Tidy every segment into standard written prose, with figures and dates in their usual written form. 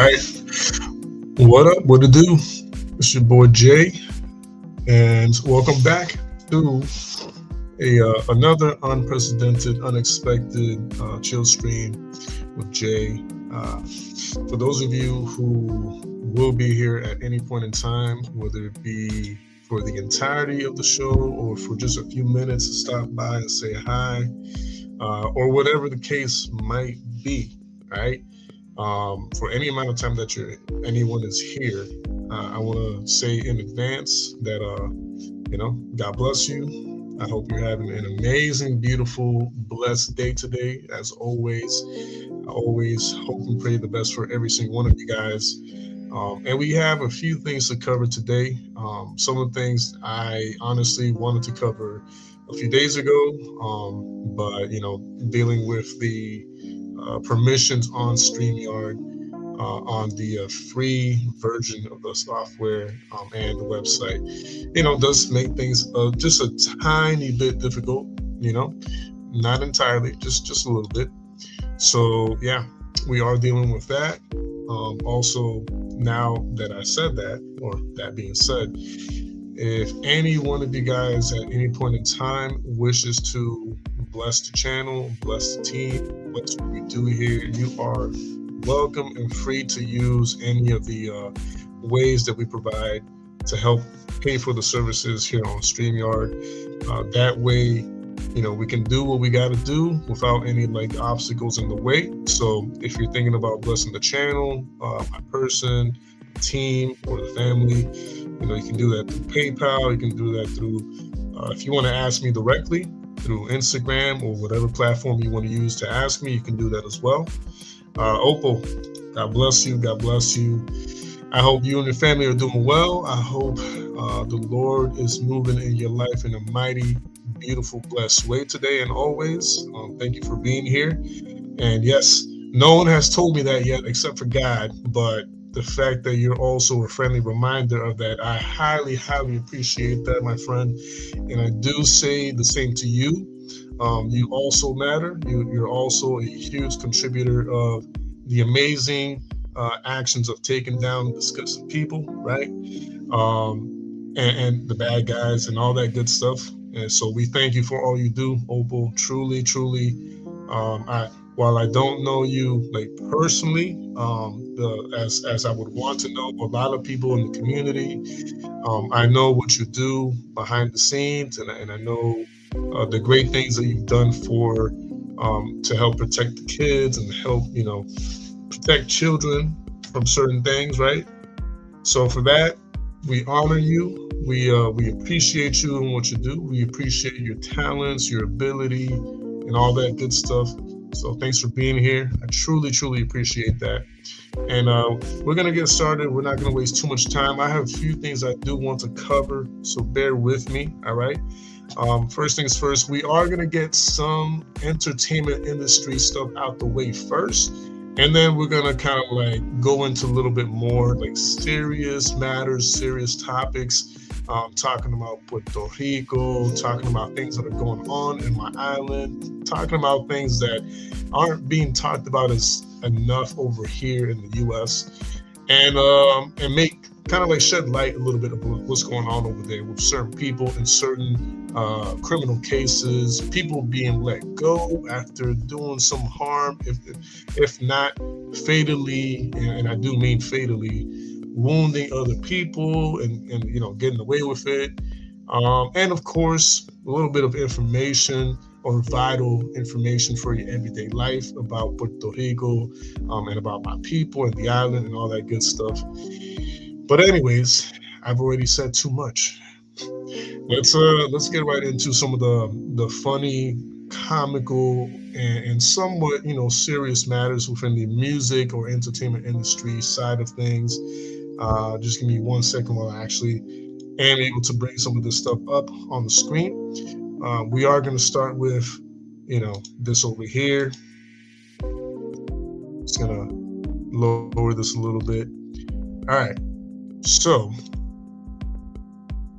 right. What up? What to do? It's your boy Jay, and welcome back to a another unprecedented, unexpected chill stream with Jay. Uh, for those of you who will be here at any point in time, whether it be for the entirety of the show or for just a few minutes to stop by and say hi, or whatever the case might be, right? For any amount of time that anyone is here, I want to say in advance that God bless you. I hope you're having an amazing, beautiful, blessed day today. As always, I always hope and pray the best for every single one of you guys. And we have a few things to cover today. Some of the things I honestly wanted to cover a few days ago, but dealing with the permissions on StreamYard, on the free version of the software and the website, does make things just a tiny bit difficult. Not entirely, just a little bit. So yeah, we are dealing with that. Also, now that I said that, or that being said, if any one of you guys at any point in time wishes to bless the channel, bless the team, bless what we do here, you are welcome and free to use any of the ways that we provide to help pay for the services here on StreamYard. That way, we can do what we got to do without any obstacles in the way. So if you're thinking about blessing the channel, my person, team, or the family, you can do that through PayPal. You can do that through, if you want to ask me directly through Instagram or whatever platform you want to use to ask me, you can do that as well. Opal, God bless you. God bless you. I hope you and your family are doing well. I hope the Lord is moving in your life in a mighty, beautiful, blessed way today and always. Thank you for being here. And yes, no one has told me that yet except for God, but the fact that you're also a friendly reminder of that, I highly, highly appreciate that, my friend. And I do say the same to you. You also matter. You're also a huge contributor of the amazing actions of taking down and discussing people, right? And the bad guys and all that good stuff. And so we thank you for all you do, Opal. Truly, truly. While I don't know you personally, as I would want to know a lot of people in the community, I know what you do behind the scenes, and I know the great things that you've done for to help protect the kids and help protect children from certain things, right? So for that, we honor you. We appreciate you and what you do. We appreciate your talents, your ability, and all that good stuff. So thanks for being here. I truly, truly appreciate that. And we're going to get started. We're not going to waste too much time. I have a few things I do want to cover, so bear with me, all right? First things first, we are going to get some entertainment industry stuff out the way first. And then we're going to kind of go into a little bit more serious matters, serious topics, talking about Puerto Rico, talking about things that are going on in my island, talking about things that aren't being talked about as enough over here in the U.S. and make kind of shed light a little bit of what's going on over there with certain people in certain criminal cases, people being let go after doing some harm, if not fatally, and I do mean fatally, wounding other people and getting away with it. And of course, a little bit of information or vital information for your everyday life about Puerto Rico and about my people and the island and all that good stuff. But anyways, I've already said too much. Let's get right into some of the funny, comical, and somewhat serious matters within the music or entertainment industry side of things. Just give me 1 second while I actually am able to bring some of this stuff up on the screen. We are going to start with this over here. Just gonna lower this a little bit. All right. So,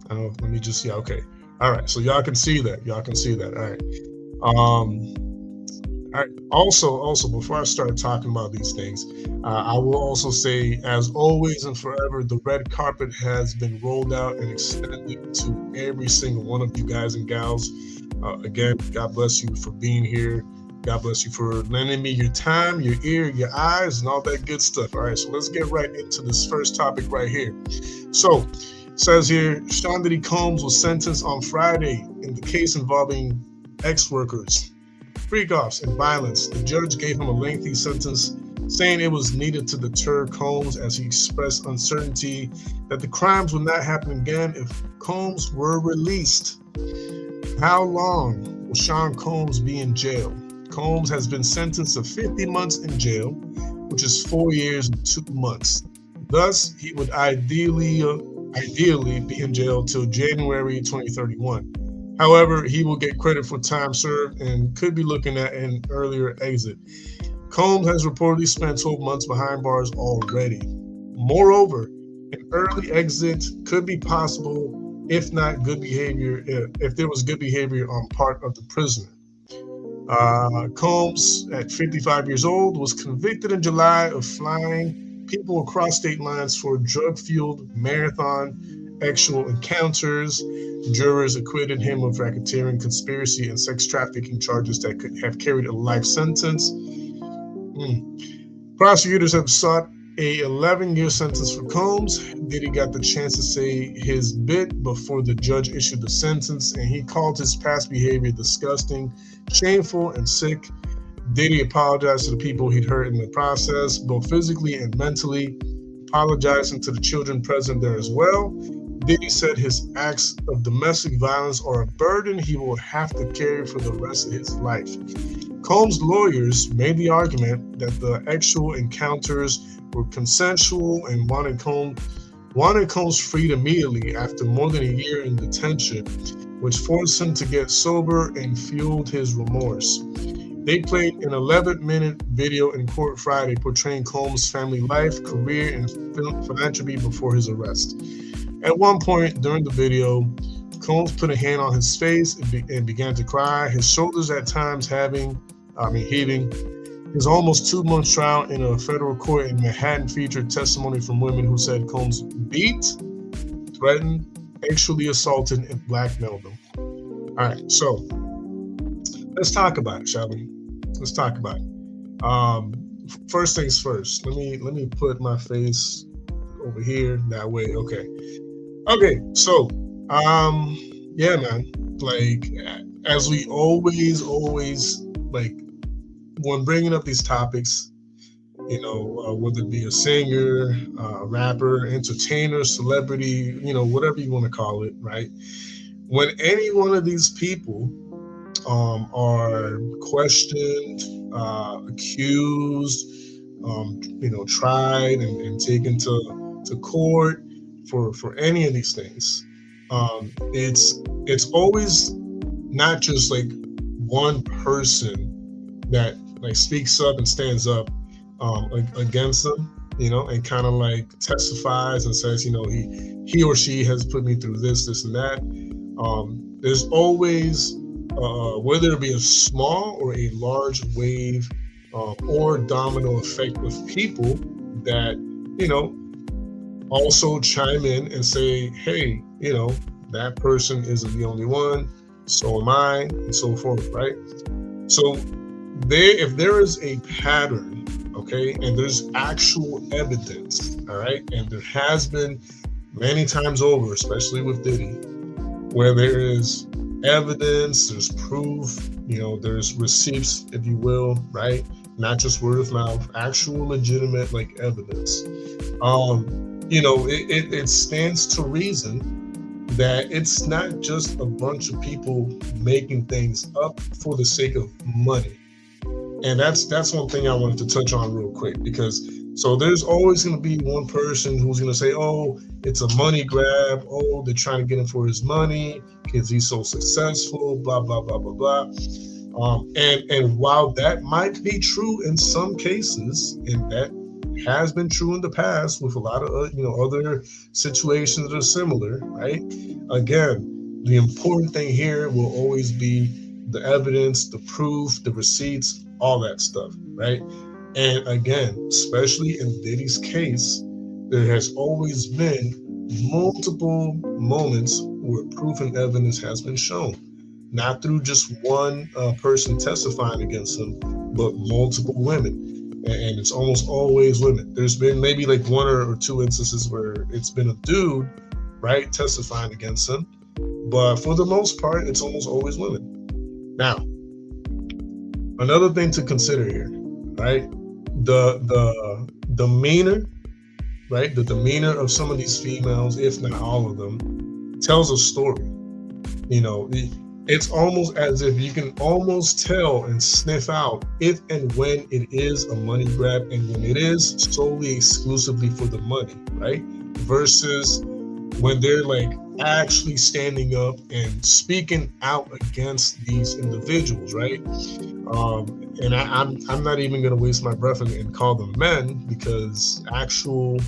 let me just, okay. All right, so y'all can see that. All right. All right. Also, before I start talking about these things, I will also say, as always and forever, the red carpet has been rolled out and extended to every single one of you guys and gals. Again, God bless you for being here. God bless you for lending me your time, your ear, your eyes, and all that good stuff. All right, so let's get right into this first topic right here. So, it says here, Sean Diddy Combs was sentenced on Friday in the case involving ex-workers, freak-offs, and violence. The judge gave him a lengthy sentence, saying it was needed to deter Combs, as he expressed uncertainty that the crimes would not happen again if Combs were released. How long will Sean Combs be in jail? Combs has been sentenced to 50 months in jail, which is 4 years and 2 months. Thus, he would ideally be in jail till January 2031. However, he will get credit for time served and could be looking at an earlier exit. Combs has reportedly spent 12 months behind bars already. Moreover, an early exit could be possible if not good behavior, if there was good behavior on part of the prisoner. Combs, at 55 years old, was convicted in July of flying people across state lines for drug-fueled marathon actual encounters. Jurors acquitted him of racketeering, conspiracy, and sex trafficking charges that could have carried a life sentence. Prosecutors have sought a 11-year sentence for Combs. Diddy got the chance to say his bit before the judge issued the sentence, and he called his past behavior disgusting, shameful, and sick. Diddy apologized to the people he'd hurt in the process, both physically and mentally, apologizing to the children present there as well. Diddy said his acts of domestic violence are a burden he will have to carry for the rest of his life. Combs' lawyers made the argument that the actual encounters were consensual and wanted Combs freed immediately after more than a year in detention, which forced him to get sober and fueled his remorse. They played an 11-minute video in court Friday portraying Combs' family life, career, and philanthropy before his arrest. At one point during the video, Combs put a hand on his face and began to cry, his shoulders at times heaving. His almost 2-month trial in a federal court in Manhattan featured testimony from women who said Combs beat, threatened, sexually assaulted, and blackmailed them. All right, so let's talk about it, shall we? Let's talk about it. First things first. Let me put my face over here that way. Okay. So, yeah, man. Like, as we always like, when bringing up these topics, whether it be a singer, rapper, entertainer, celebrity, whatever you want to call it, right? When any one of these people are questioned, accused, tried and taken to court for any of these things, it's always not just like one person that like speaks up and stands up against them, and kind of like testifies and says, he or she has put me through this and that. There's always, whether it be a small or a large wave or domino effect of people that, also chime in and say, hey, that person isn't the only one, so am I, and so forth, right? So if there is a pattern, okay, and there's actual evidence, all right, and there has been many times over, especially with Diddy, where there is evidence, there's proof, there's receipts, if you will, right? Not just word of mouth, actual legitimate like evidence. It stands to reason that it's not just a bunch of people making things up for the sake of money. And that's one thing I wanted to touch on real quick, because so there's always going to be one person who's going to say, oh, it's a money grab. Oh, they're trying to get him for his money because he's so successful, blah, blah, blah, blah, blah. And while that might be true in some cases, and that has been true in the past with a lot of, other situations that are similar, right? Again, the important thing here will always be the evidence, the proof, the receipts, all that stuff, right? And again, especially in Diddy's case, there has always been multiple moments where proof and evidence has been shown, not through just one person testifying against him, but multiple women. And it's almost always women. There's been maybe like one or two instances where it's been a dude, right, testifying against him. But for the most part, it's almost always women. Now, another thing to consider here, right? The demeanor, right? The demeanor of some of these females, if not all of them, tells a story. You know, it's almost as if you can almost tell and sniff out if and when it is a money grab and when it is solely exclusively for the money, right? Versus when they're like actually standing up and speaking out against these individuals, right? And I'm not even going to waste my breath and call them men, because actual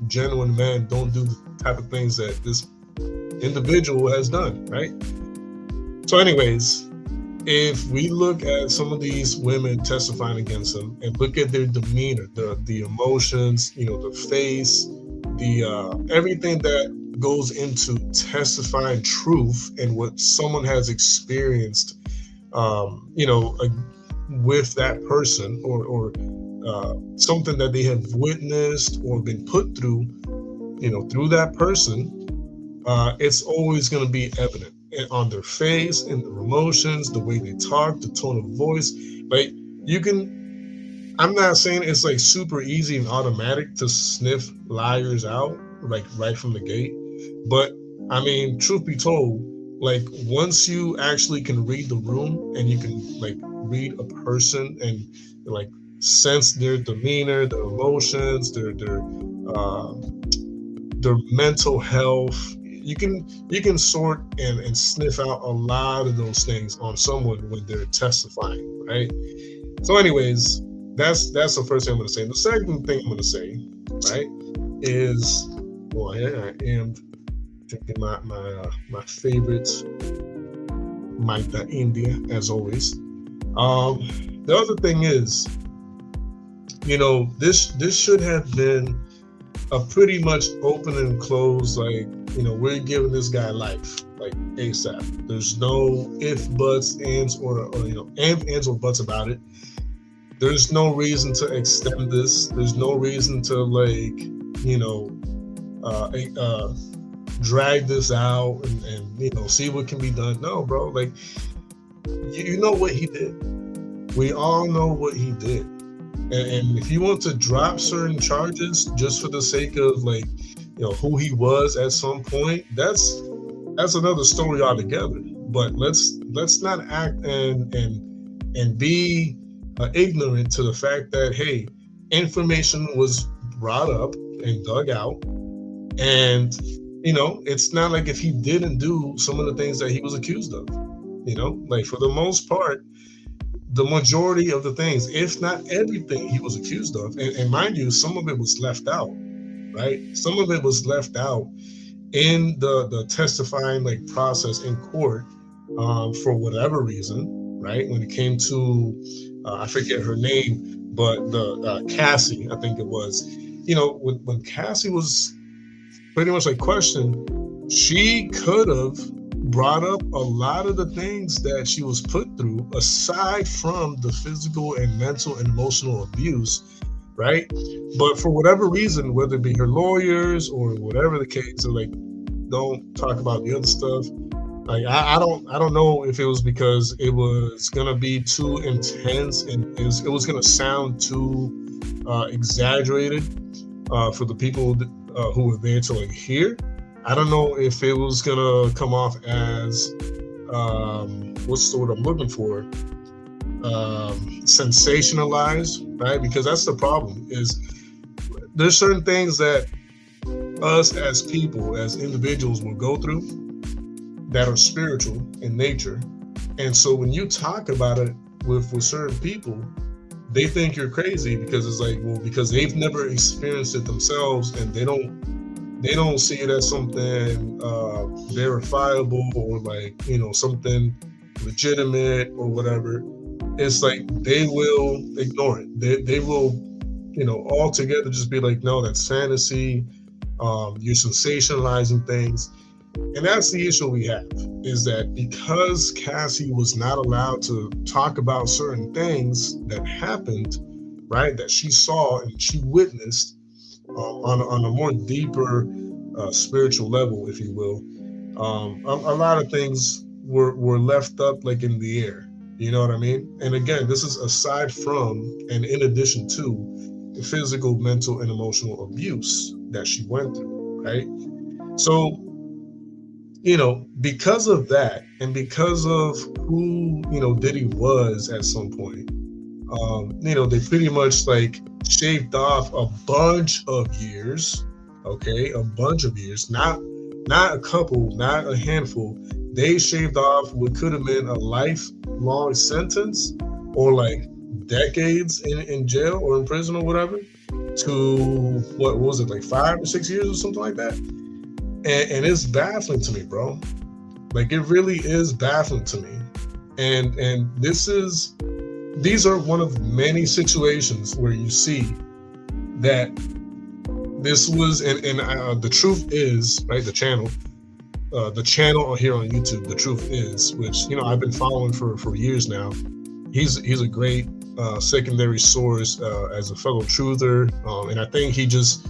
genuine men don't do the type of things that this individual has done, right? So anyways, if we look at some of these women testifying against them and look at their demeanor, the emotions, you know, the face, the everything that goes into testifying truth and what someone has experienced, you know, with that person, or something that they have witnessed or been put through, you know, through that person, it's always going to be evident on their face, in their emotions, the way they talk, the tone of voice. Like, you can, I'm not saying it's like super easy and automatic to sniff liars out, like right from the gate. But I mean, truth be told, like once you actually can read the room and you can like read a person and like sense their demeanor, their emotions, their mental health, you can sort and sniff out a lot of those things on someone when they're testifying, right? So anyways, that's the first thing I'm going to say. The second thing I'm going to say, right, is, well, I am drinking my favorite Maita India, as always. The other thing is, you know, this should have been a pretty much open and closed, like, you know, we're giving this guy life, like ASAP. There's no if, buts, ands, or you know, ands or buts about it. There's no reason to extend this. There's no reason to like, you know, drag this out and you know, see what can be done. No, bro, like you know what he did. We all know what he did. And if you want to drop certain charges just for the sake of like, you know, who he was at some point, that's another story altogether. But let's not act and be ignorant to the fact that, hey, information was brought up and dug out, and you know, it's not like if he didn't do some of the things that he was accused of. You know, like for the most part, the majority of the things, if not everything he was accused of, and mind you, some of it was left out, right? Some of it was left out in the testifying like process in court, for whatever reason, right? When it came to, I forget her name, but the Cassie, I think it was, you know, when Cassie was pretty much like questioned, she could have brought up a lot of the things that she was put through, aside from the physical and mental and emotional abuse, right? But for whatever reason, whether it be her lawyers or whatever the case, they're like, don't talk about the other stuff. Like I don't know if it was because it was gonna be too intense and it was gonna sound too exaggerated for the people who were there to like hear. I don't know if it was gonna come off as what's the word I'm looking for? Sensationalized, right? Because that's the problem, is there's certain things that us as people, as individuals, will go through that are spiritual in nature. And so when you talk about it with certain people, they think you're crazy because it's like, well, because they've never experienced it themselves and they don't see it as something verifiable or like, you know, something legitimate or whatever. it's like they will ignore it. They will, altogether just be like, no, that's fantasy. You're sensationalizing things. And that's the issue we have, is that because Cassie was not allowed to talk about certain things that happened, right, that she saw and she witnessed on a more deeper spiritual level, if you will, a lot of things were left up like in the air. You know what I mean? And again, this is aside from and in addition to the physical, mental, and emotional abuse that she went through, right? So, because of that, and because of who, Diddy was at some point, they pretty much like shaved off a bunch of years, okay? A bunch of years, not a couple, not a handful. They shaved off what could have been a lifelong sentence or like decades in jail or in prison or whatever to, what was it, like 5 or 6 years or something like that? And it's baffling to me, bro. Like, it really is baffling to me. And these are one of many situations where you see that this was, and the truth is, right, the channel here on YouTube, The Truth Is, which, I've been following for years now. He's a great secondary source as a fellow truther. And I think he just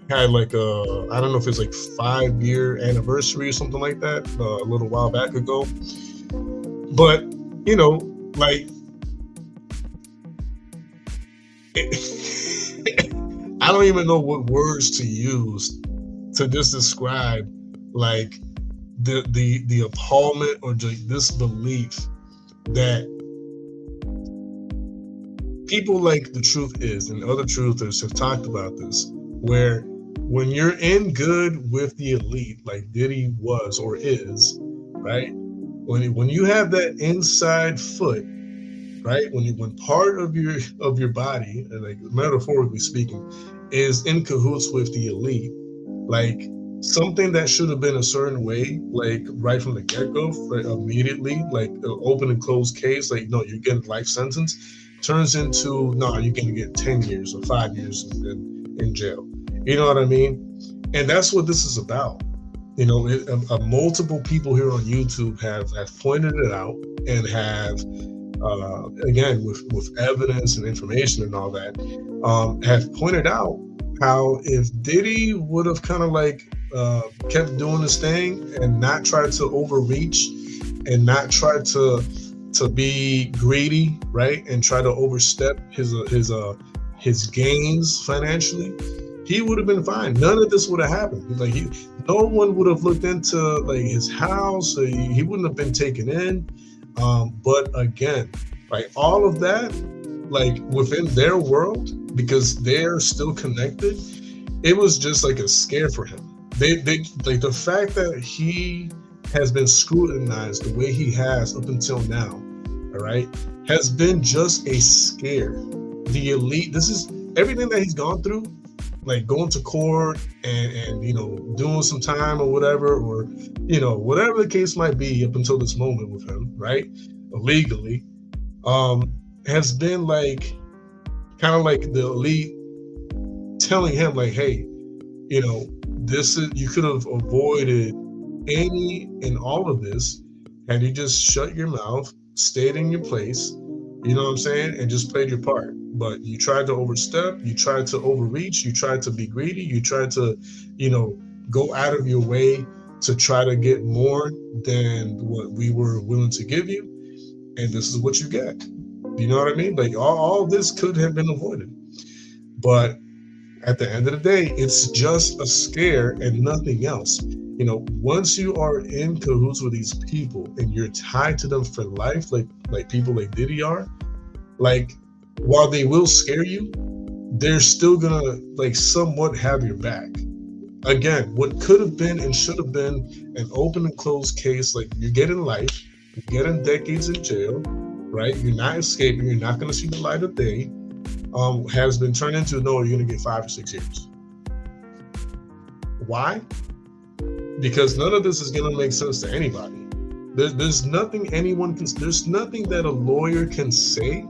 had like I don't know if it's like 5-year anniversary or something like that, a little while back ago. But, like, I don't even know what words to use to just describe like the appallment or just disbelief that people like The Truth Is and other truthers have talked about this, where when you're in good with the elite, like Diddy was or is, right? When you have that inside foot, right? When part of your body, like metaphorically speaking, is in cahoots with the elite, like something that should have been a certain way, like right from the get-go, right, immediately, like an open and closed case, like, no, you're getting life sentence, turns into, no, you're gonna get 10 years or 5 years in jail. You know what I mean? And that's what this is about. Multiple people here on YouTube have pointed it out and have, again, with evidence and information and all that, have pointed out how if Diddy would have kind of like kept doing his thing and not tried to overreach and not try to be greedy, right, and try to overstep his gains financially, he would have been fine. None of this would have happened. Like, no one would have looked into like his house. He wouldn't have been taken in. But again, like all of that, like within their world, because they're still connected, it was just like a scare for him. They like the fact that he has been scrutinized the way he has up until now, all right, has been just a scare. The elite, this is everything that he's gone through, like going to court and doing some time or whatever, or whatever the case might be up until this moment with him, right, illegally, has been like kind of like the elite telling him like, hey, this is, you could have avoided any and all of this had you just shut your mouth, stayed in your place, you know what I'm saying, and just played your part. But you tried to overstep, you tried to overreach, you tried to be greedy, you tried to, go out of your way to try to get more than what we were willing to give you. And this is what you get. You know what I mean? Like all this could have been avoided. But at the end of the day, it's just a scare and nothing else. Once you are in cahoots with these people and you're tied to them for life, like people like Diddy are, like, while they will scare you, they're still gonna like somewhat have your back. Again, what could have been and should have been an open and closed case, like you're getting life, you're getting decades in jail, right? You're not escaping, you're not gonna see the light of day, has been turned into, no, you're gonna get 5 or 6 years. Why? Because none of this is gonna make sense to anybody. There's nothing anyone can. There's nothing that a lawyer can say,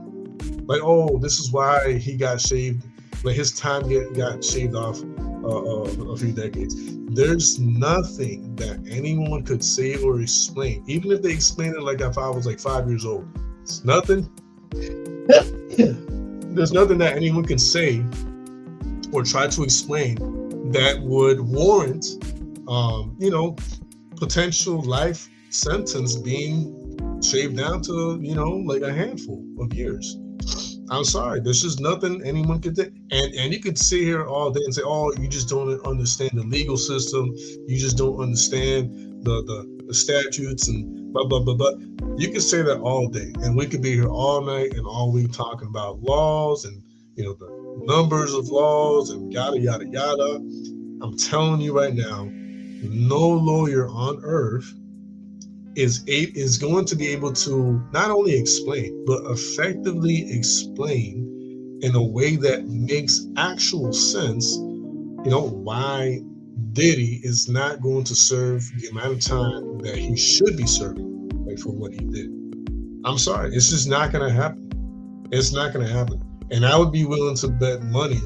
like, oh, this is why he got shaved. Like his time got shaved off a few decades. There's nothing that anyone could say or explain, even if they explain it like if I was like 5 years old. It's nothing. There's nothing that anyone can say or try to explain that would warrant, potential life sentence being shaved down to, like a handful of years. I'm sorry, there's just nothing anyone could do. And you could sit here all day and say, oh, you just don't understand the legal system. You just don't understand the statutes and blah, blah, blah, blah. You could say that all day. And we could be here all night and all week talking about laws and, the numbers of laws and yada, yada, yada. I'm telling you right now, no lawyer on earth is going to be able to not only explain, but effectively explain in a way that makes actual sense, why Diddy is not going to serve the amount of time that he should be serving, like, for what he did. I'm sorry, it's just not going to happen. It's not going to happen. And I would be willing to bet money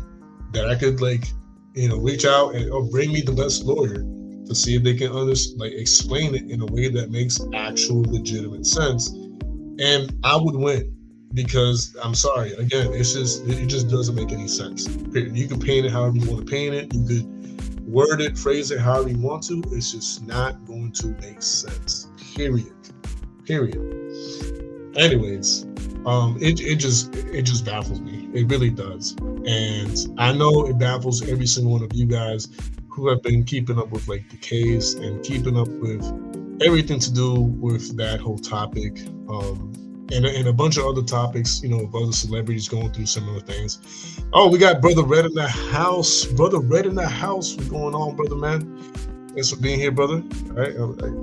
that I could, reach out or bring me the best lawyer to see if they can explain it in a way that makes actual legitimate sense. And I would win, because I'm sorry, again, it just doesn't make any sense. You can paint it however you want to paint it. You could word it, phrase it however you want to. It's just not going to make sense. Period. Anyways, it just baffles me. It really does. And I know it baffles every single one of you guys who have been keeping up with the case and keeping up with everything to do with that whole topic, and a bunch of other topics, of other celebrities going through similar things. Oh, we got Brother Red in the house. Brother Red in the house. What's going on, brother man? Thanks for being here, brother. All right,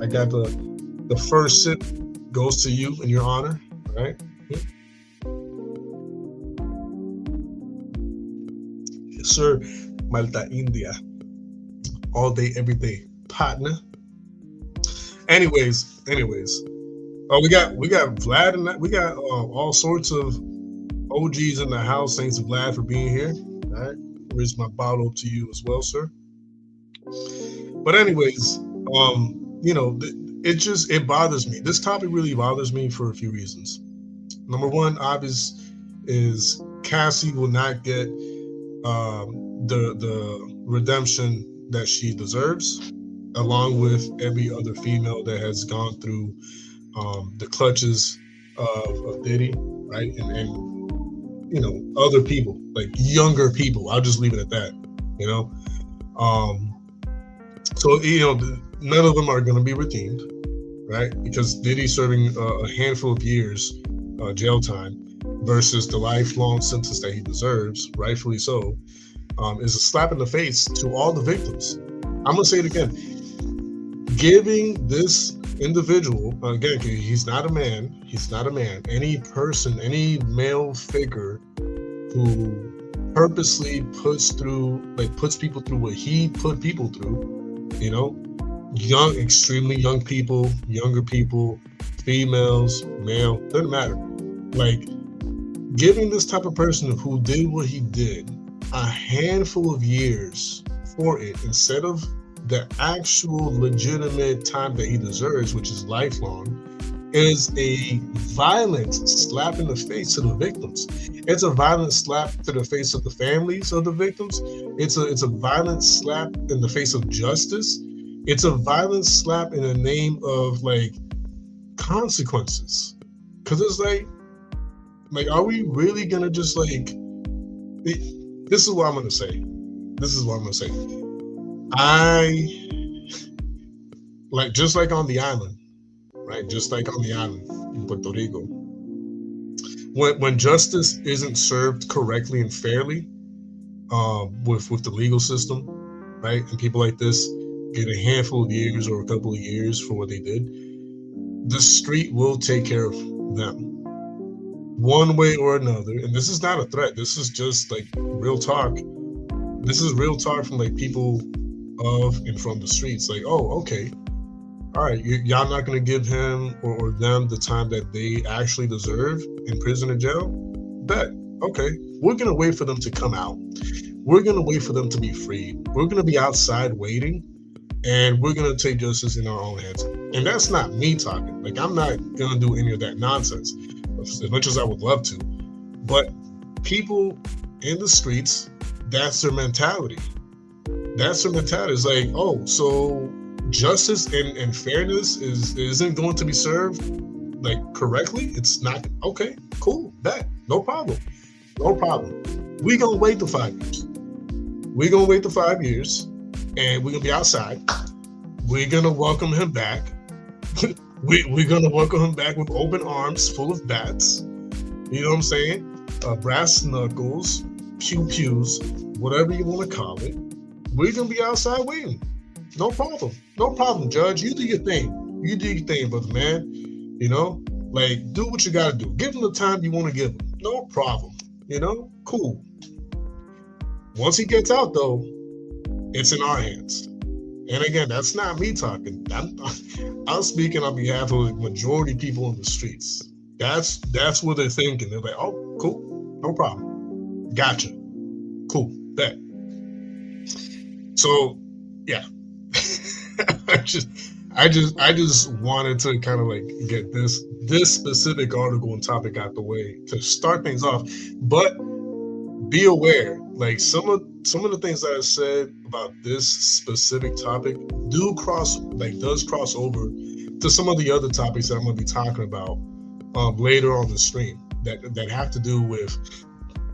I got the first sip goes to you in your honor. All right. Yes, sir. Malta India. All day, every day, partner. Anyways. Oh, we got Vlad and we got all sorts of OGs in the house. Thanks to Vlad for being here. All right, here's my bottle to you as well, sir. But anyways, it bothers me. This topic really bothers me for a few reasons. Number one, obvious, is Cassie will not get the redemption that she deserves, along with every other female that has gone through the clutches of Diddy, right? And other people, like younger people. I'll just leave it at that, So, none of them are going to be redeemed, right? Because Diddy's serving a handful of years jail time versus the lifelong sentence that he deserves, rightfully so, is a slap in the face to all the victims. I'm going to say it again. Giving this individual, again, he's not a man, any person, any male figure who purposely puts people through what he put people through, young, extremely young people, younger people, females, male, doesn't matter. Giving this type of person who did what he did a handful of years for it, instead of the actual legitimate time that he deserves, which is lifelong, is a violent slap in the face to the victims. It's a violent slap to the face of the families of the victims. It's a violent slap in the face of justice. It's a violent slap in the name of consequences. Because it's are we really gonna just this is what I'm gonna say. Just like on the island, right? Just like on the island in Puerto Rico, when justice isn't served correctly and fairly, with the legal system, right? And people like this get a handful of years or a couple of years for what they did, the street will take care of them one way or another. And this is not a threat. This is just real talk. This is real talk from people of and from the streets. Oh, okay. all right, y'all not going to give him or them the time that they actually deserve in prison or jail? Bet. Okay, we're going to wait for them to come out. We're going to wait for them to be freed. We're going to be outside waiting, and we're going to take justice in our own hands. And that's not me talking. Like, I'm not going to do any of that nonsense, as much as I would love to. But people in the streets, that's their mentality. That's their mentality. It's like, oh, so justice and fairness isn't going to be served like correctly? It's not. Okay, cool, bet, no problem. We're gonna wait the 5 years. We're gonna wait the 5 years, and we're gonna be outside. We're gonna welcome him back. We're gonna welcome him back with open arms, full of bats. You know what I'm saying? Brass knuckles, pews, whatever you want to call it. We're gonna be outside waiting. No problem, Judge. You do your thing, brother man. You know, like, do what you gotta do. Give him the time you want to give him. No problem. You know, cool. Once he gets out, though, it's in our hands. And again, that's not me talking. I'm speaking on behalf of the majority of people in the streets. That's what they're thinking. They're like, oh, cool, no problem. Gotcha. Cool, bet. So, yeah. I just wanted to kind of like get this specific article and topic out the way to start things off. But be aware, like some of the things that I said about this specific topic does cross over to some of the other topics that I'm going to be talking about later on the stream that have to do with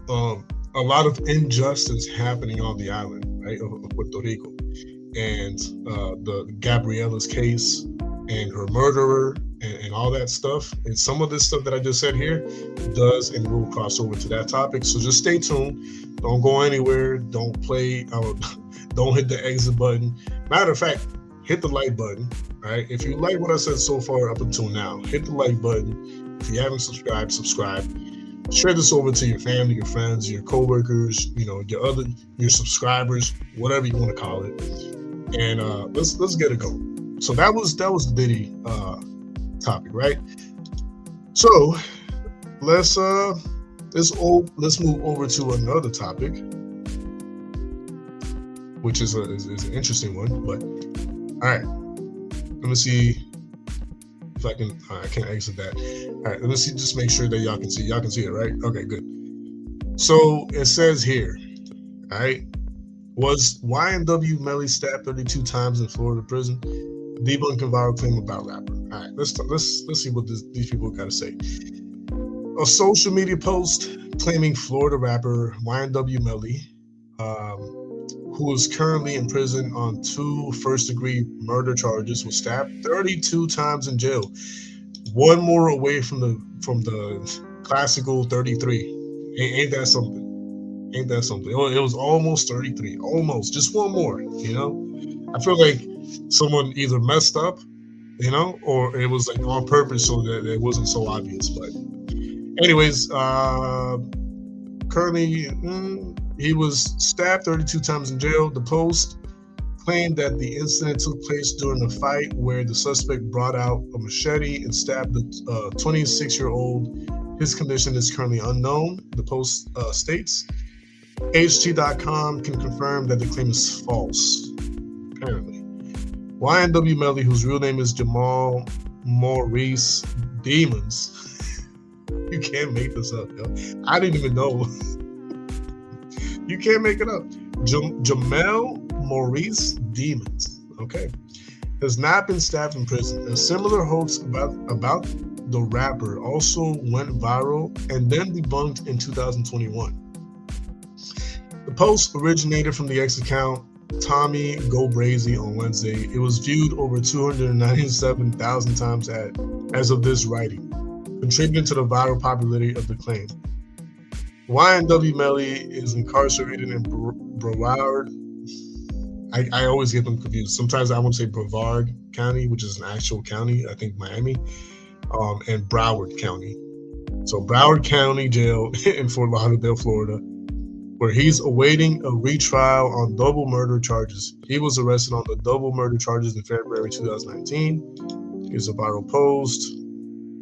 a lot of injustice happening on the island, right, of Puerto Rico. And the Gabriella's case and her murderer and all that stuff. And some of this stuff that I just said here does and will cross over to that topic. So just stay tuned. Don't go anywhere. Don't play. Don't hit the exit button. Matter of fact, hit the like button. All right. If you like what I said so far up until now, hit the like button. If you haven't subscribed, subscribe. Share this over to your family, your friends, your coworkers, your subscribers, whatever you want to call it. And let's get it going. So that was the Diddy topic, right? So let's move over to another topic, which is an interesting one. But all right, let me see if I can. I can't exit that. All right, let me see. Just make sure that y'all can see. Y'all can see it, right? Okay, good. So it says here, all right. Was YNW Melly stabbed 32 times in Florida prison? Debunking viral claim about rapper. All right, let's see what these people got to say. A social media post claiming Florida rapper YNW Melly, who is currently in prison on 2 first-degree murder charges, was stabbed 32 times in jail. One more away from the classical 33. Ain't that something? Ain't that something? It was almost 33. Almost. Just one more, you know? I feel like someone either messed up, you know, or it was like on purpose so that it wasn't so obvious. But anyways, currently he was stabbed 32 times in jail. The Post claimed that the incident took place during a fight where the suspect brought out a machete and stabbed the 26-year-old. His condition is currently unknown, the Post states. HT.com can confirm that the claim is false, apparently. YNW Melly, whose real name is Jamal Maurice Demons. You can't make this up, yo. I didn't even know. You can't make it up. Jamal Maurice Demons, okay, has not been stabbed in prison. A similar hoax about the rapper also went viral and then debunked in 2021. The post originated from the X account Tommy Go Brazy on Wednesday. It was viewed over 297,000 times as of this writing, contributing to the viral popularity of the claim. YNW Melly is incarcerated in Broward. I always get them confused. Sometimes I want to say Brevard County, which is an actual county, I think Miami, and Broward County. So Broward County Jail in Fort Lauderdale, Florida. where he's awaiting a retrial on double murder charges. He was arrested on the double murder charges in February 2019. Here's a viral post,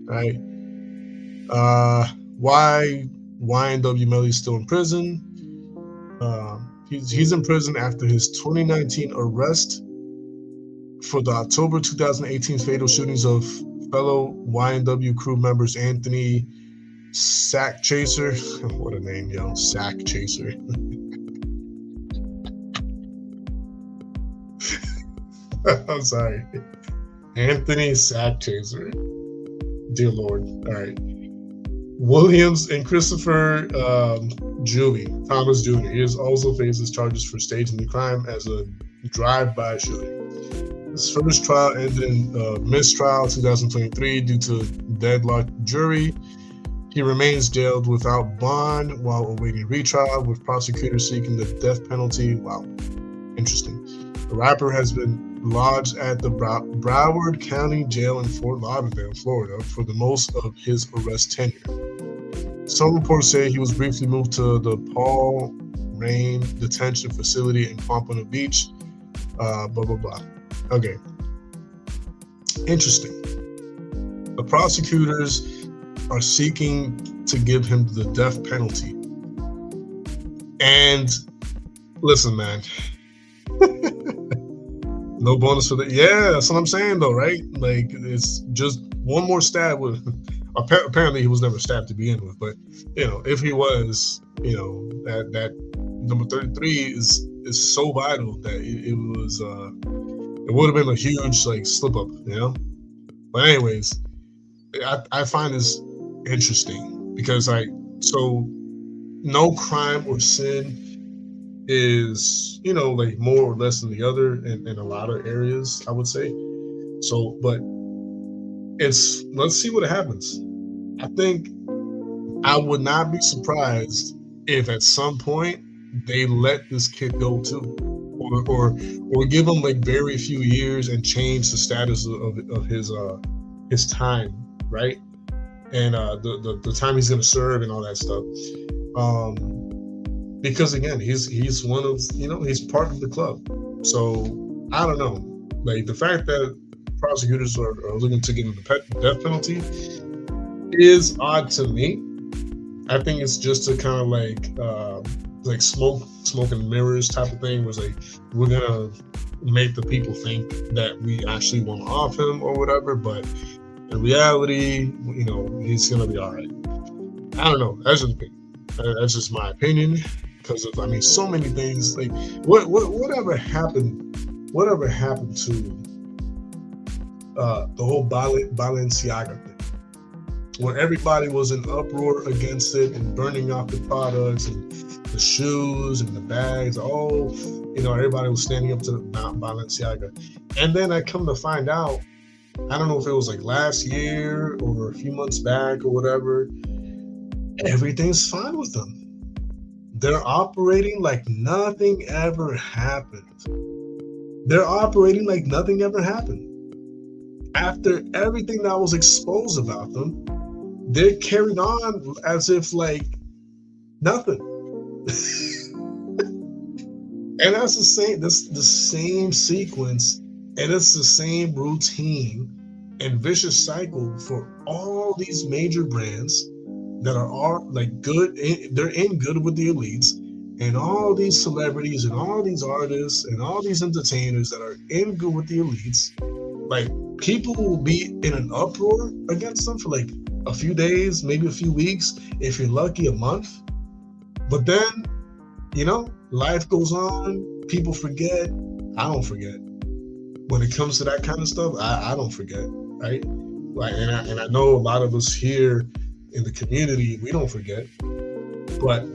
right? Why YNW Melly's still in prison? He's in prison after his 2019 arrest for the October 2018 fatal shootings of fellow YNW crew members Anthony Sack Chaser. What a name, yo. Sack Chaser. I'm sorry. Anthony Sack Chaser. Dear Lord. All right. Williams and Christopher Thomas Jr. He also faces charges for staging the crime as a drive-by shooting. His first trial ended in mistrial 2023 due to deadlocked jury. He remains jailed without bond while awaiting retrial, with prosecutors seeking the death penalty. Wow, interesting. The rapper has been lodged at the Broward County Jail in Fort Lauderdale, Florida, for the most of his arrest tenure. Some reports say he was briefly moved to the Paul Rain Detention Facility in Pompano Beach. Blah, blah, blah. Okay. Interesting. The prosecutors are seeking to give him the death penalty. And listen, man. No bonus for that. Yeah, that's what I'm saying, though, right? Like, it's just one more stab with. Apparently, he was never stabbed to begin with, but if he was, that number 33 is so vital that it would have been a huge slip up, But anyways, I find this interesting because so no crime or sin is more or less than the other in a lot of areas, I would say. So, but let's see what happens. I think I would not be surprised if at some point they let this kid go too, or give him very few years and change the status of his time, right? And the time he's going to serve and all that stuff. Because again, he's one of he's part of the club. So I don't know, the fact that prosecutors are looking to give him the death penalty is odd to me. I think it's just a kind of smoke and mirrors type of thing, where we're gonna make the people think that we actually want to off him or whatever, but in reality, he's gonna be all right. I don't know. That's just my opinion, because of so many things. Whatever happened to the whole Balenciaga thing, where everybody was in uproar against it and burning off the products and the shoes and the bags. Everybody was standing up to Balenciaga. And then I come to find out, I don't know if it was last year or a few months back or whatever, everything's fine with them. They're operating like nothing ever happened. After everything that was exposed about them, they're carried on as if nothing. And that's the same sequence, and it's the same routine and vicious cycle for all these major brands that are good. They're in good with the elites, and all these celebrities and all these artists and all these entertainers that are in good with the elites. People will be in an uproar against them for a few days, maybe a few weeks, if you're lucky, a month. But then, life goes on. People forget. I don't forget. When it comes to that kind of stuff, I don't forget, right? And I know a lot of us here in the community, we don't forget. But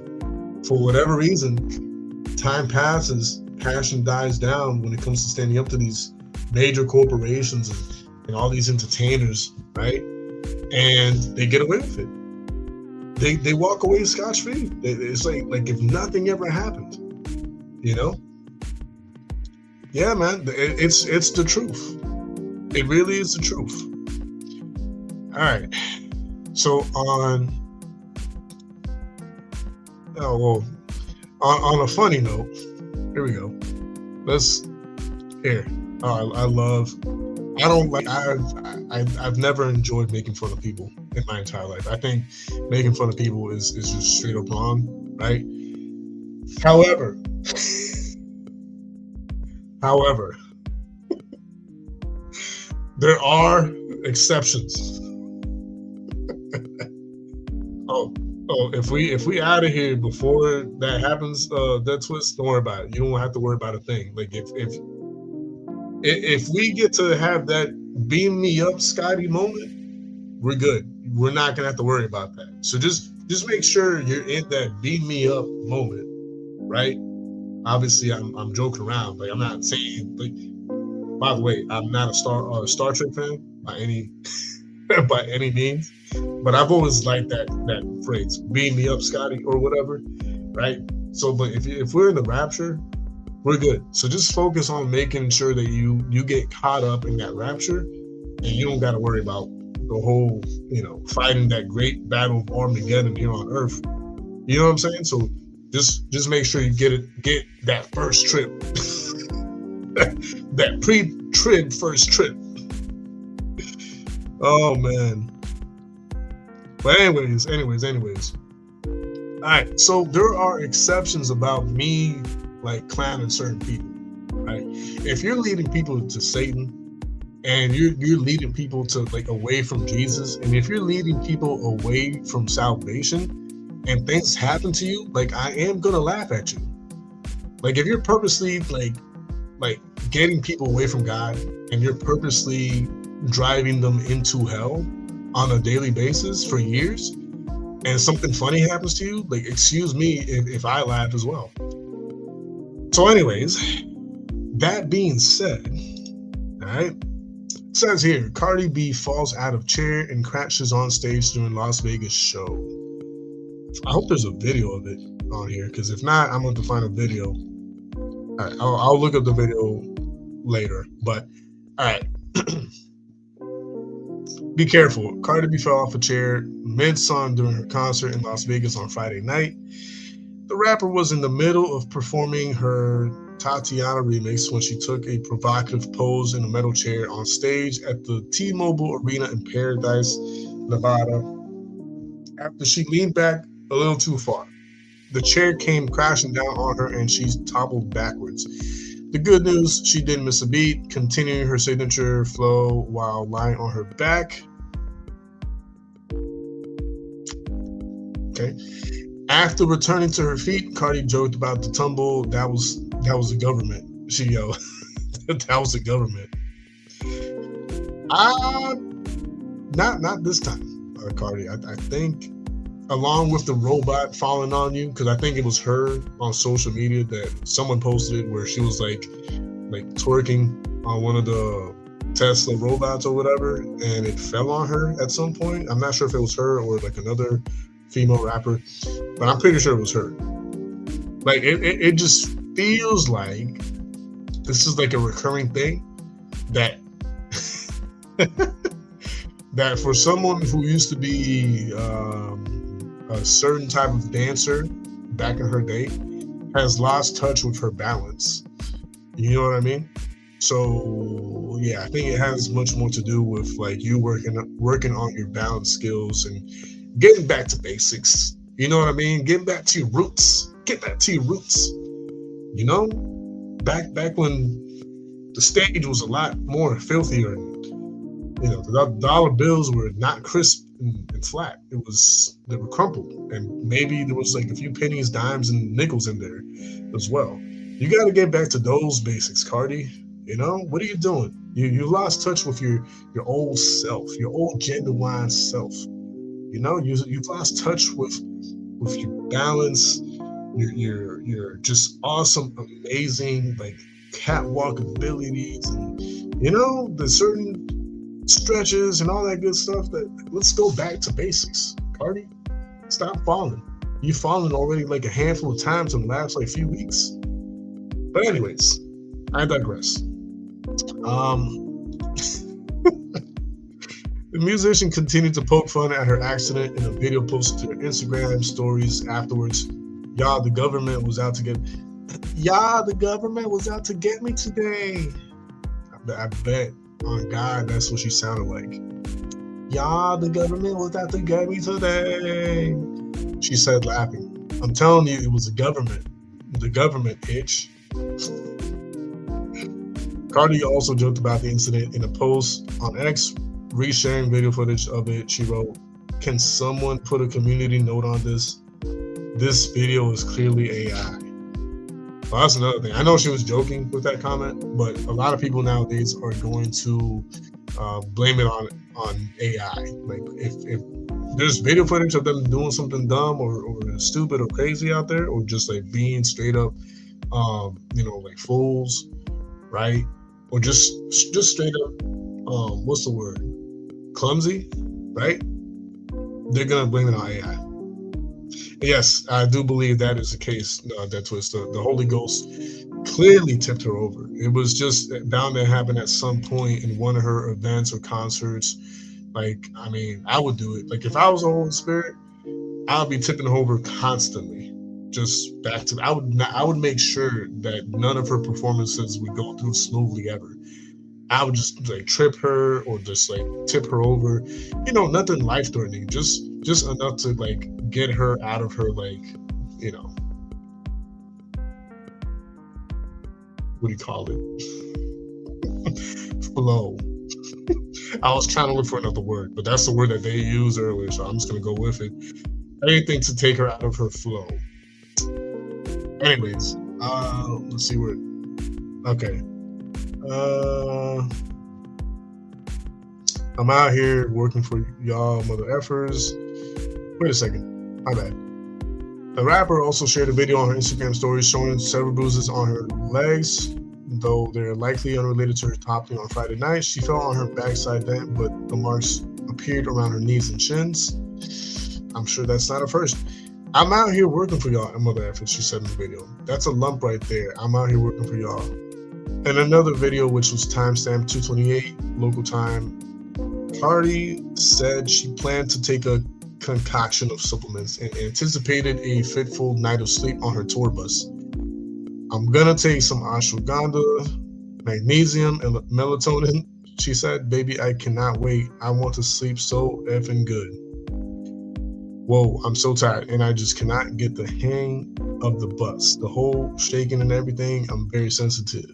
for whatever reason, time passes, passion dies down when it comes to standing up to these major corporations and all these entertainers, right? And they get away with it. They walk away scotch-free. It's like if nothing ever happened, Yeah, man, it's the truth. It really is the truth. All right. So On a funny note, here we go. Let's here. I love. I don't like. I've never enjoyed making fun of people in my entire life. I think making fun of people is just straight up wrong, right? However, however, there are exceptions. Oh, if we out of here before that happens, that twist, don't worry about it. You don't have to worry about a thing. Like if we get to have that beam me up, Scotty moment, we're good. We're not gonna have to worry about that. So just make sure you're in that beam me up moment, right? Obviously, I'm joking around. Like I'm not saying. Like, by the way, I'm not a Star Trek fan by any by any means, but I've always liked that phrase, "beam me up, Scotty," or whatever, right? So, but if we're in the rapture, we're good. So just focus on making sure that you get caught up in that rapture, and you don't got to worry about the whole, fighting that great battle of Armageddon here on Earth. You know what I'm saying? So just make sure you get that first trip, that pre-trib first trip. Oh man. But anyways. All right. So there are exceptions about me like clowning certain people, right? If you're leading people to Satan and you're leading people to like away from Jesus, and if you're leading people away from salvation and things happen to you, like I am gonna laugh at you. Like if you're purposely like getting people away from God and you're purposely driving them into hell on a daily basis for years, and something funny happens to you, like excuse me if I laugh as well. So anyways, that being said, all right, it says here, Cardi B falls out of chair and crashes on stage during Las Vegas show. I hope there's a video of it on here, because if not, I'm going to find a video. All right, I'll look up the video later, but all right. Be careful. Cardi B fell off a chair mid-song during her concert in Las Vegas on Friday night. The rapper was in the middle of performing her Tatiana remix when she took a provocative pose in a metal chair on stage at the T-Mobile Arena in Paradise, Nevada. After she leaned back a little too far, the chair came crashing down on her and she toppled backwards. The good news, she didn't miss a beat, continuing her signature flow while lying on her back. Okay. After returning to her feet, Cardi joked about the tumble. That was the government. She yelled, that was the government. Not this time, Cardi. I think, along with the robot falling on you, because I think it was her on social media that someone posted where she was like twerking on one of the Tesla robots or whatever, and it fell on her at some point. I'm not sure if it was her or like another female rapper, but I'm pretty sure it was her. Like it just feels like this is like a recurring thing that that for someone who used to be a certain type of dancer back in her day has lost touch with her balance. You know what I mean? So yeah, I think it has much more to do with like you working on your balance skills and getting back to basics. You know what I mean? Getting back to your roots. Get back to your roots. You know, back when the stage was a lot more filthier. You know, the dollar bills were not crisp and flat. They were crumpled, and maybe there was like a few pennies, dimes, and nickels in there as well. You got to get back to those basics, Cardi. You know, what are you doing? You lost touch with your old self, your old genuine self. You know, you've lost touch with your balance, your just awesome, amazing like catwalk abilities, and you know the certain stretches and all that good stuff. Let's go back to basics, Cardi. Stop falling. You've fallen already like a handful of times in the last like few weeks. But anyways, I digress. The musician continued to poke fun at her accident in a video posted to her Instagram stories afterwards. Y'all, the government was out to get. Y'all, the government was out to get me today. I bet on God, that's what she sounded like. Y'all, the government was out to get me today. She said, laughing. I'm telling you, it was the government. The government, itch. Cardi also joked about the incident in a post on X, resharing video footage of it. She wrote, "Can someone put a community note on this? This video is clearly AI." Well, that's another thing. I know she was joking with that comment, but a lot of people nowadays are going to blame it on AI. Like if there's video footage of them doing something dumb or stupid or crazy out there, or just like being straight up, like fools, right? Or just straight up, what's the word? Clumsy, right? They're gonna blame it on AI. Yes, I do believe that is the case. That twist, the Holy Ghost clearly tipped her over. It was just bound to happen at some point in one of her events or concerts. Like, I mean, I would do it. Like, if I was the Holy Spirit, I would be tipping her over constantly. Just back to, I would make sure that none of her performances would go through smoothly ever. I would just like trip her or just like tip her over, nothing life threatening, just enough to like get her out of her, like, what do you call it? Flow. I was trying to look for another word, but that's the word that they used earlier, so I'm just gonna go with it. Anything to take her out of her flow. Anyways, let's see where. Okay. I'm out here working for y'all mother effers. Wait a second. My bad. The rapper also shared a video on her Instagram story showing several bruises on her legs, though they're likely unrelated to her toppling on Friday night. She fell on her backside then, but the marks appeared around her knees and shins. I'm sure that's not a first. I'm out here working for y'all, mother effers, she said in the video. That's a lump right there. I'm out here working for y'all. In another video, which was timestamped 2:28 local time, Cardi said she planned to take a concoction of supplements and anticipated a fitful night of sleep on her tour bus. I'm gonna take some ashwagandha, magnesium, and melatonin. She said, "Baby, I cannot wait. I want to sleep so effing good. Whoa, I'm so tired, and I just cannot get the hang of the bus. The whole shaking and everything, I'm very sensitive."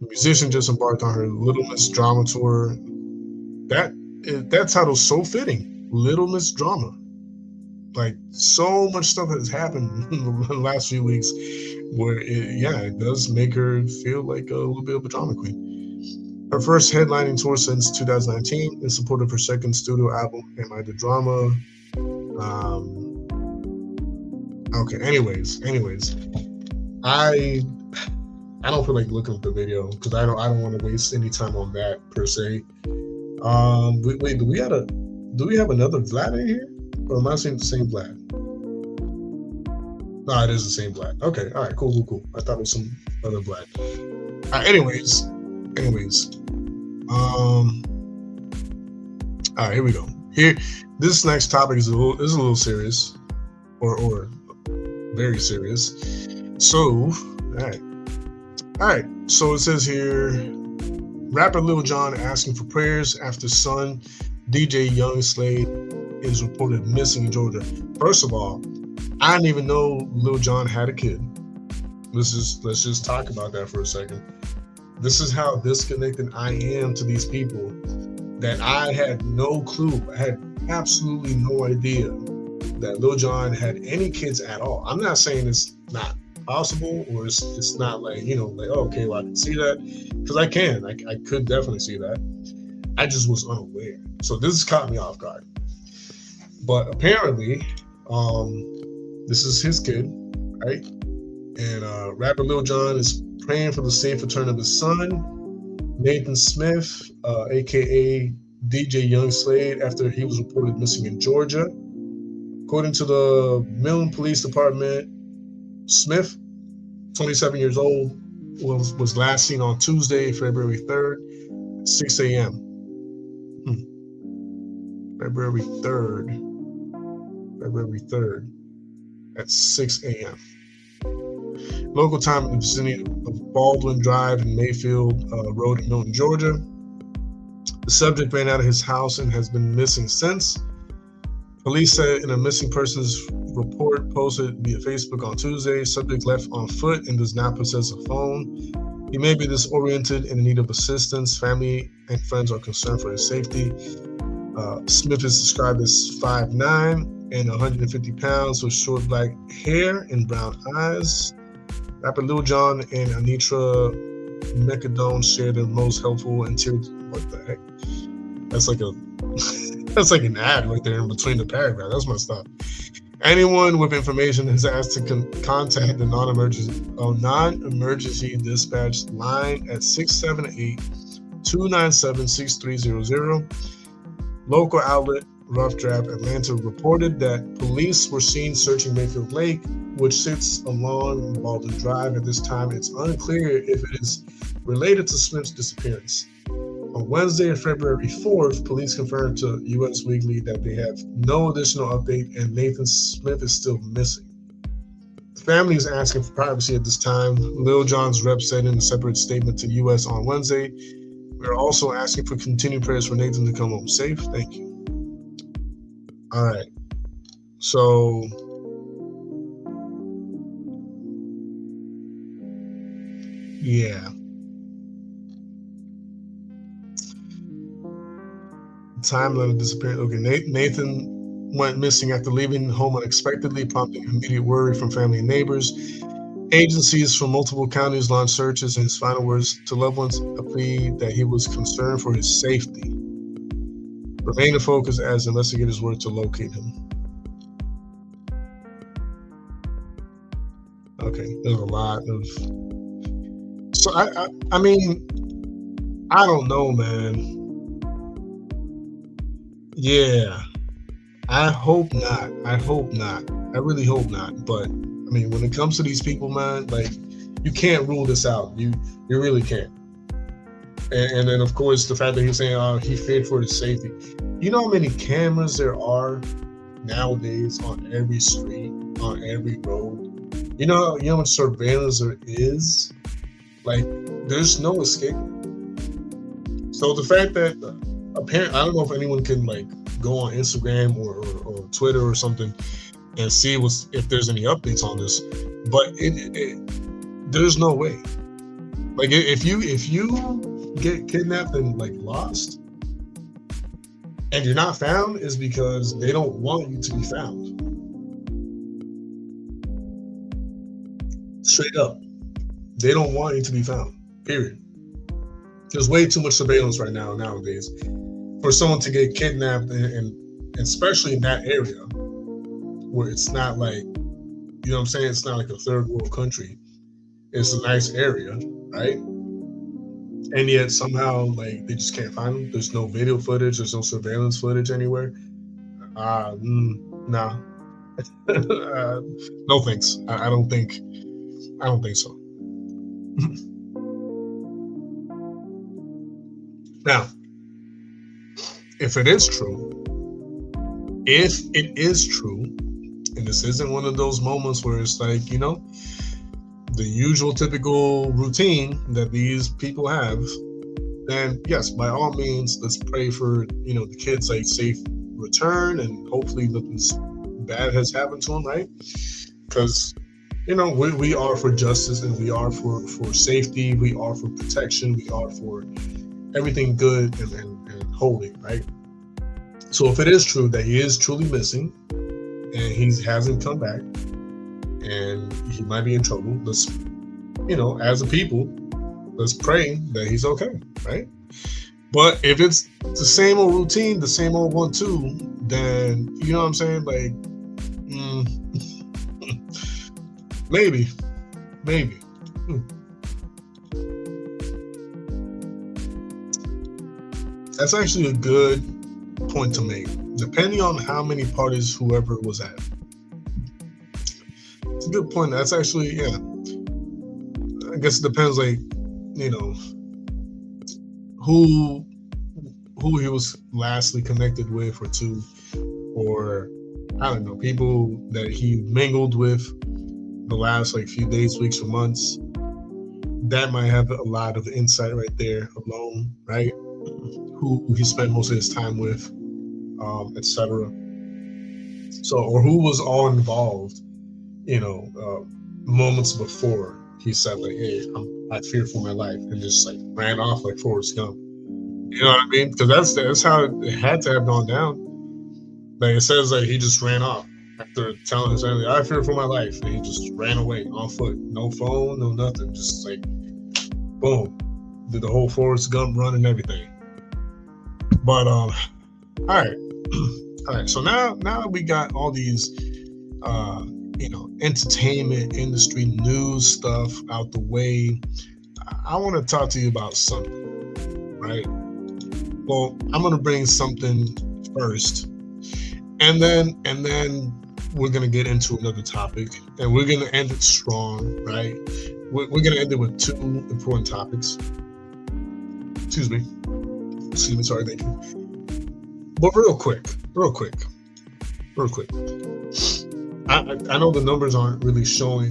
The musician just embarked on her Little Miss Drama tour. That title's so fitting. Little Miss Drama. Like, so much stuff has happened in the last few weeks where it does make her feel like a little bit of a drama queen. Her first headlining tour since 2019 in support of her second studio album, Am I the Drama? Okay, anyways. I don't feel like looking at the video because I don't want to waste any time on that per se. Wait, do we have another Vlad in here? Or am I seeing the same Vlad? No, it is the same Vlad. Okay, all right, cool. I thought it was some other Vlad. All right, anyways. All right, here we go. This next topic is a little serious, or very serious. So, all right. So it says here, rapper Lil Jon asking for prayers after son DJ Young Slade is reported missing in Georgia. First of all, I didn't even know Lil Jon had a kid. Let's just talk about that for a second. This is how disconnected I am to these people, that I had no clue. I had absolutely no idea that Lil Jon had any kids at all. I'm not saying it's not possible or it's not like, okay, well, I can see that, because I could definitely see that. I just was unaware. So this has caught me off guard. But apparently, this is his kid, right? And rapper Lil Jon is praying for the safe return of his son, Nathan Smith, aka DJ Young Slade, after he was reported missing in Georgia. According to the Millen Police Department, Smith, 27 years old, was last seen on Tuesday, February 3rd, 6 a.m. February 3rd. at 6 a.m. Local time in the vicinity of Baldwin Drive and Mayfield Road in Milton, Georgia. The subject ran out of his house and has been missing since. Police said in a missing persons report posted via Facebook on Tuesday, subject left on foot and does not possess a phone. He may be disoriented and in need of assistance. Family and friends are concerned for his safety. Smith is described as 5'9" and 150 pounds with short black hair and brown eyes. Rapper Lil Jon and Anitra Mecadone share their most helpful interior. What the heck? That's like a that's like an ad right there in between the paragraph. That's messed up. Anyone with information is asked to contact the non-emergency dispatch line at 678-297-6300. Local outlet Rough Draft Atlanta reported that police were seen searching Mayfield Lake, which sits along Baldwin Drive. At this time, it's unclear if it is related to Smith's disappearance. On Wednesday, February 4th, police confirmed to U.S. Weekly that they have no additional update and Nathan Smith is still missing. The family is asking for privacy at this time. Lil Jon's rep said in a separate statement to U.S. on Wednesday, "We are also asking for continued prayers for Nathan to come home safe. Thank you." All right. So, yeah. Timeline of disappearance. Okay, Nathan went missing after leaving home unexpectedly, prompting immediate worry from family and neighbors. Agencies from multiple counties launched searches. In his final words to loved ones, a plea that he was concerned for his safety remained a focus as investigators worked to locate him. Okay, there's a lot of. So I mean, I don't know, man. Yeah, I hope not. I hope not. I really hope not. But I mean, when it comes to these people, man, like you can't rule this out. You really can't. And then of course the fact that he's saying, "Oh, he feared for his safety." You know how many cameras there are nowadays on every street, on every road. You know how much surveillance there is. Like, there's no escape. So the fact that apparently, I don't know if anyone can like go on Instagram or Twitter or something and see if there's any updates on this, but there's no way. Like if you get kidnapped and like lost and you're not found, is because they don't want you to be found. Straight up, they don't want you to be found. Period. There's way too much surveillance right nowadays for someone to get kidnapped, and especially in that area where it's not like, you know what I'm saying, it's not like a third world country. It's a nice area, right? And yet somehow like they just can't find them. There's no video footage, there's no surveillance footage anywhere. Nah. No thanks. I don't think so. Now, if it is true, and this isn't one of those moments where it's like, you know, the usual typical routine that these people have, then yes, by all means, let's pray for, you know, the kids a safe return, and hopefully nothing bad has happened to them, right? Because, you know, we are for justice, and we are for safety, we are for protection, we are for everything good and holy, right? So if it is true that he is truly missing and he hasn't come back and he might be in trouble, let's, you know, as a people, let's pray that he's okay, right? But if it's the same old routine, the same old 1-2, then, you know what I'm saying? Like, maybe. That's actually a good point to make, depending on how many parties whoever was at. It's a good point. That's actually, yeah. I guess it depends, like, you know, who he was lastly connected with or to, or I don't know, people that he mingled with the last like few days, weeks, or months, that might have a lot of insight right there alone, right? Who he spent most of his time with, etc. So, or who was all involved, moments before he said like, "Hey, I fear for my life," and just like ran off like Forrest Gump. You know what I mean? Because that's how it had to have gone down. Like it says that he just ran off after telling his family, "I fear for my life," and he just ran away on foot, no phone, no nothing, just like boom, did the whole Forrest Gump run and everything. But all right. All right, so now we got all these, entertainment industry news stuff out the way. I want to talk to you about something, right? Well, I'm going to bring something first, and then we're going to get into another topic, and we're going to end it strong, right? We're going to end it with two important topics. Excuse me, sorry, thank you. But real quick. I know the numbers aren't really showing,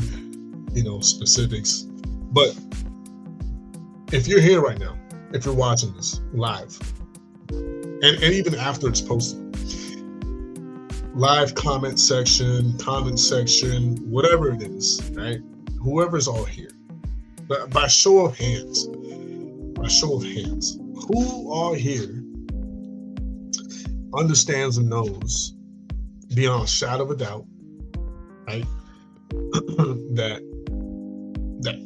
specifics, but if you're here right now, if you're watching this live, and even after it's posted, live comment section, whatever it is, right? Whoever's all here, but by show of hands, who all here understands and knows beyond a shadow of a doubt, right, that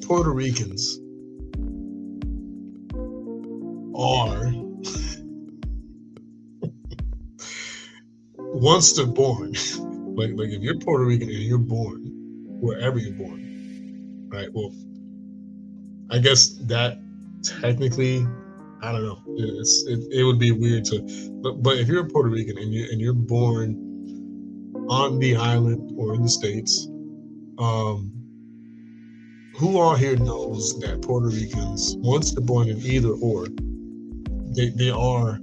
Puerto Ricans are, once they're born, like if you're Puerto Rican and you're born wherever you're born, right? Well, I guess that technically, I don't know. It would be weird but if you're a Puerto Rican and you're born on the island or in the States, who all here knows that Puerto Ricans, once they're born in either or, they are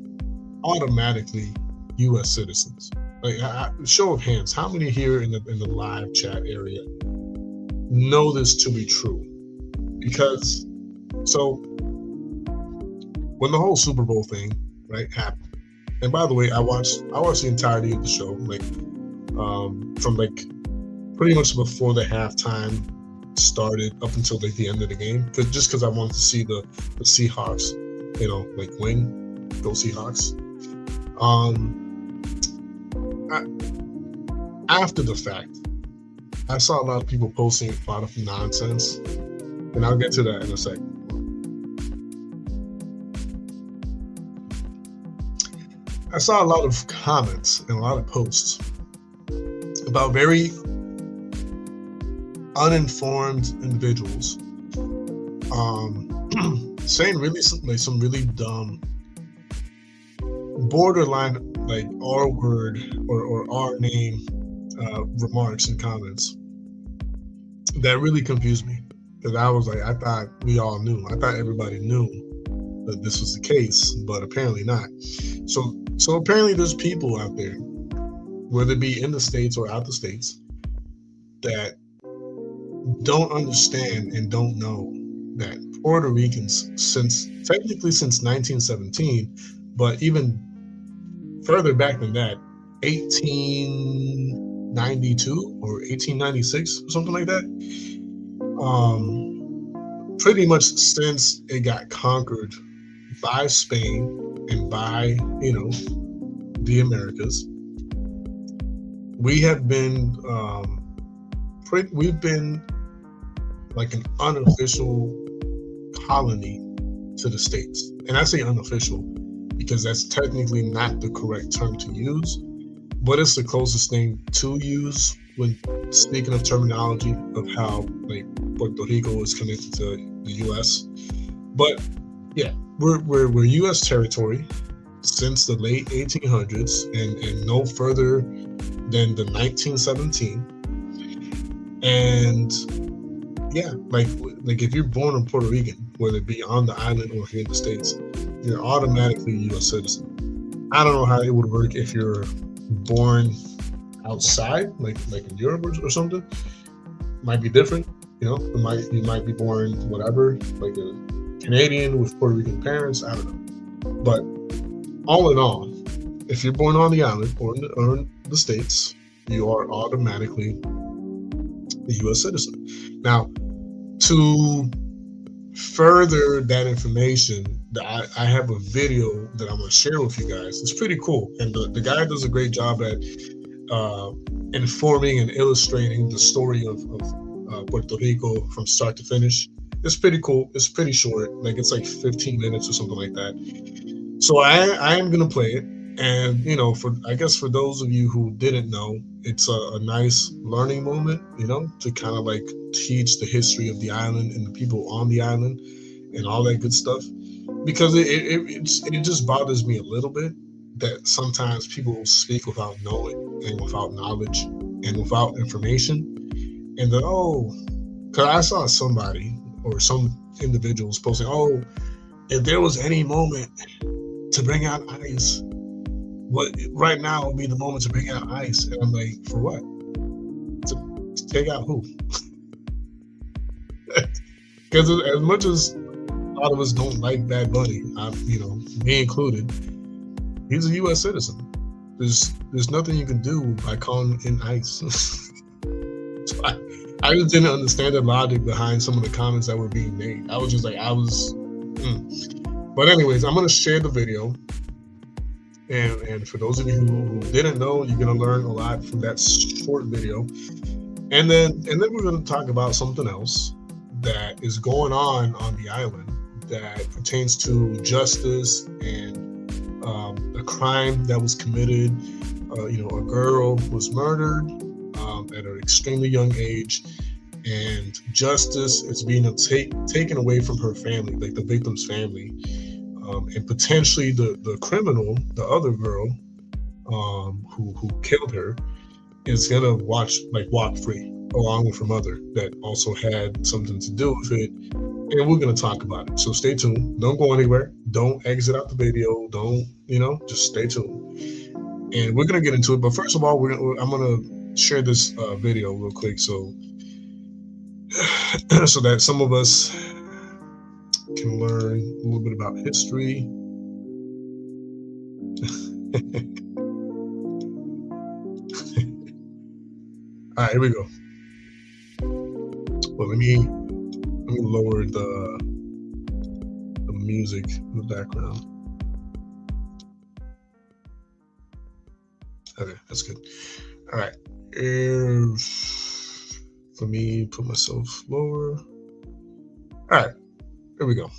automatically U.S. citizens? Like, show of hands, how many here in the live chat area know this to be true? Because when the whole Super Bowl thing, right, happened, and by the way, I watched the entirety of the show, like from like pretty much before the halftime started up until like the end of the game, because I wanted to see the Seahawks, win, go Seahawks. After the fact, I saw a lot of people posting a lot of nonsense, and I'll get to that in a second. I saw a lot of comments and a lot of posts about very uninformed individuals saying really some really dumb, borderline like R word or R name remarks and comments that really confused me, because I was like, I thought we all knew. I thought everybody knew that this was the case, but apparently not. So apparently there's people out there, whether it be in the States or out the States, that don't understand and don't know that Puerto Ricans, since 1917, but even further back than that, 1892 or 1896, something like that, pretty much since it got conquered by Spain and by, the Americas, we have been, we've been like an unofficial colony to the States. And I say unofficial because that's technically not the correct term to use, but it's the closest thing to use when speaking of terminology of how like Puerto Rico is connected to the U.S. But yeah, we're U.S. territory since the late 1800s and no further than the 1917. And yeah, like if you're born in Puerto Rican, whether it be on the island or here in the States, you're automatically a U.S. citizen. I don't know how it would work if you're born outside, like in Europe or something, might be different. You might be born whatever, like a Canadian with Puerto Rican parents. I don't know. But all in all, if you're born on the island or in the States, you are automatically a U.S. citizen. Now, to further that information, I have a video that I'm going to share with you guys. It's pretty cool. And the guy does a great job at informing and illustrating the story of Puerto Rico from start to finish. It's pretty cool. It's pretty short. Like it's like 15 minutes or something like that. So I am going to play it. And, I guess for those of you who didn't know, it's a nice learning moment, to kind of like teach the history of the island and the people on the island and all that good stuff. Because it just bothers me a little bit that sometimes people speak without knowing and without knowledge and without information. And because I saw somebody or some individuals posting, if there was any moment to bring out ICE, right now would be the moment to bring out ICE. And I'm like, for what? To take out who? Because as much as a lot of us don't like Bad Bunny, me included, he's a U.S. citizen. There's nothing you can do by calling in ICE. So I just didn't understand the logic behind some of the comments that were being made. I was just like, But anyways, I'm going to share the video. And for those of you who didn't know, you're going to learn a lot from that short video. And then we're going to talk about something else that is going on the island that pertains to justice and a crime that was committed. A girl was murdered at an extremely young age, and justice is being taken away from her family, like the victim's family. And potentially the criminal, the other girl who killed her, is gonna walk free along with her mother that also had something to do with it. And we're gonna talk about it. So stay tuned. Don't go anywhere. Don't exit out the video. Don't, just stay tuned. And we're gonna get into it. But first of all, I'm gonna share this video real quick so that some of us can learn a little bit about history. All right, here we go. Well, let me lower the music in the background. Okay, that's good. All right, let me put myself lower. All right. Here we go.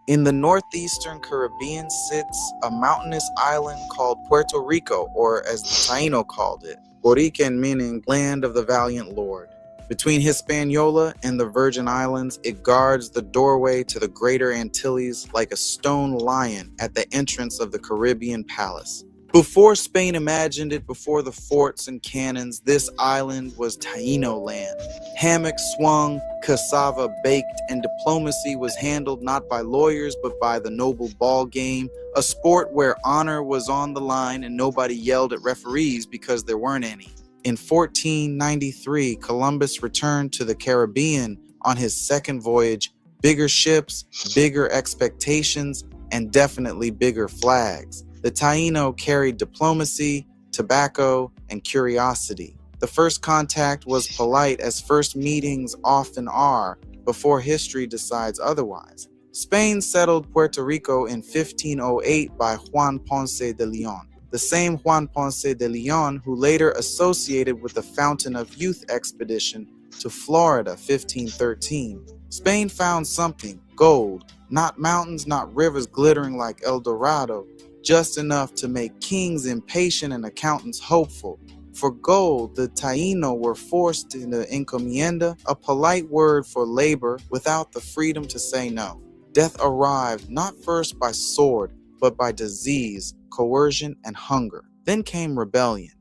In the northeastern Caribbean sits a mountainous island called Puerto Rico, or as the Taino called it, Boriquen meaning land of the valiant Lord. Between Hispaniola and the Virgin Islands, it guards the doorway to the Greater Antilles like a stone lion at the entrance of the Caribbean palace. Before Spain imagined it, before the forts and cannons, this island was Taino land. Hammocks swung, cassava baked, and diplomacy was handled not by lawyers but by the noble ball game, a sport where honor was on the line and nobody yelled at referees because there weren't any. In 1493, Columbus returned to the Caribbean on his second voyage. Bigger ships, bigger expectations, and definitely bigger flags. The Taino carried diplomacy, tobacco, and curiosity. The first contact was polite, as first meetings often are, before history decides otherwise. Spain settled Puerto Rico in 1508 by Juan Ponce de Leon, the same Juan Ponce de Leon who later associated with the Fountain of Youth expedition to Florida 1513. Spain found something, gold, not mountains, not rivers glittering like El Dorado, just enough to make kings impatient and accountants hopeful. For gold, the Taino were forced into encomienda, a polite word for labor without the freedom to say no. Death arrived not first by sword, but by disease, coercion, and hunger. Then came rebellion.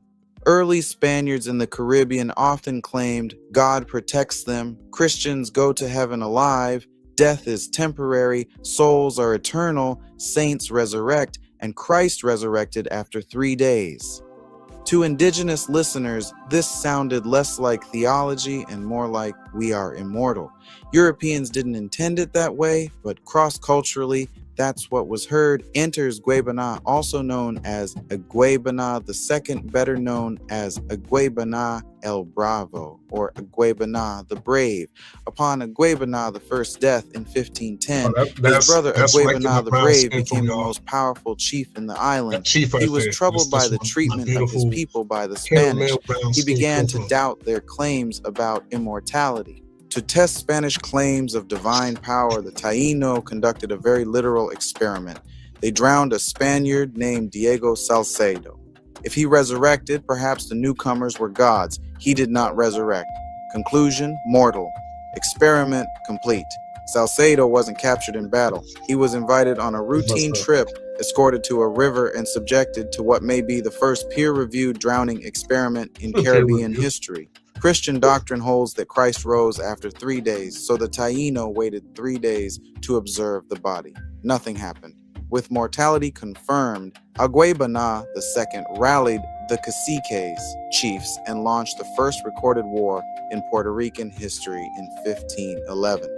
Early Spaniards in the Caribbean often claimed God protects them, Christians go to heaven alive, death is temporary, souls are eternal, saints resurrect, and Christ resurrected after 3 days. To indigenous listeners, this sounded less like theology and more like we are immortal. Europeans didn't intend it that way, but cross-culturally, that's what was heard. Enters Guebana, also known as Aguebana II, better known as Aguebana el Bravo, or Aguebana the Brave. Upon Aguebana I's death in 1510, his brother Aguebana the Brave became the most powerful chief in the island. He was troubled by the treatment of his people by the Spanish. He began to doubt their claims about immortality. To test Spanish claims of divine power, the Taino conducted a very literal experiment. They drowned a Spaniard named Diego Salcedo. If he resurrected, perhaps the newcomers were gods. He did not resurrect. Conclusion, mortal. Experiment complete. Salcedo wasn't captured in battle. He was invited on a routine trip, escorted to a river, and subjected to what may be the first peer-reviewed drowning experiment in Caribbean history. Christian doctrine holds that Christ rose after 3 days, so the Taino waited 3 days to observe the body. Nothing happened. With mortality confirmed, Aguebana II rallied the Caciques, chiefs, and launched the first recorded war in Puerto Rican history in 1511.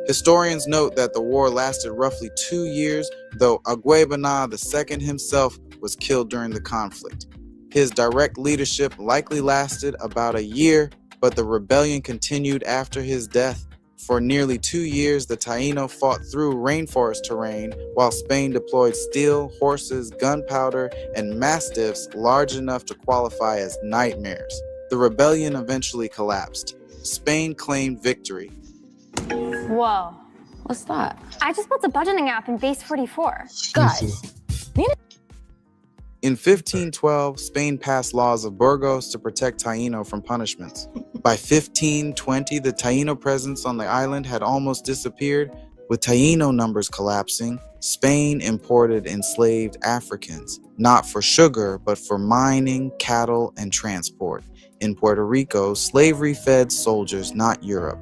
Historians note that the war lasted roughly 2 years, though Aguebana II himself was killed during the conflict. His direct leadership likely lasted about a year, but the rebellion continued after his death. For nearly 2 years, the Taino fought through rainforest terrain while Spain deployed steel, horses, gunpowder, and mastiffs large enough to qualify as nightmares. The rebellion eventually collapsed. Spain claimed victory. Whoa. What's that? I just built a budgeting app in Base 44. Guys. In 1512, Spain passed laws of Burgos to protect Taino from punishments. By 1520, the Taino presence on the island had almost disappeared. With Taino numbers collapsing, Spain imported enslaved Africans, not for sugar, but for mining, cattle, and transport. In Puerto Rico, slavery fed soldiers, not Europe.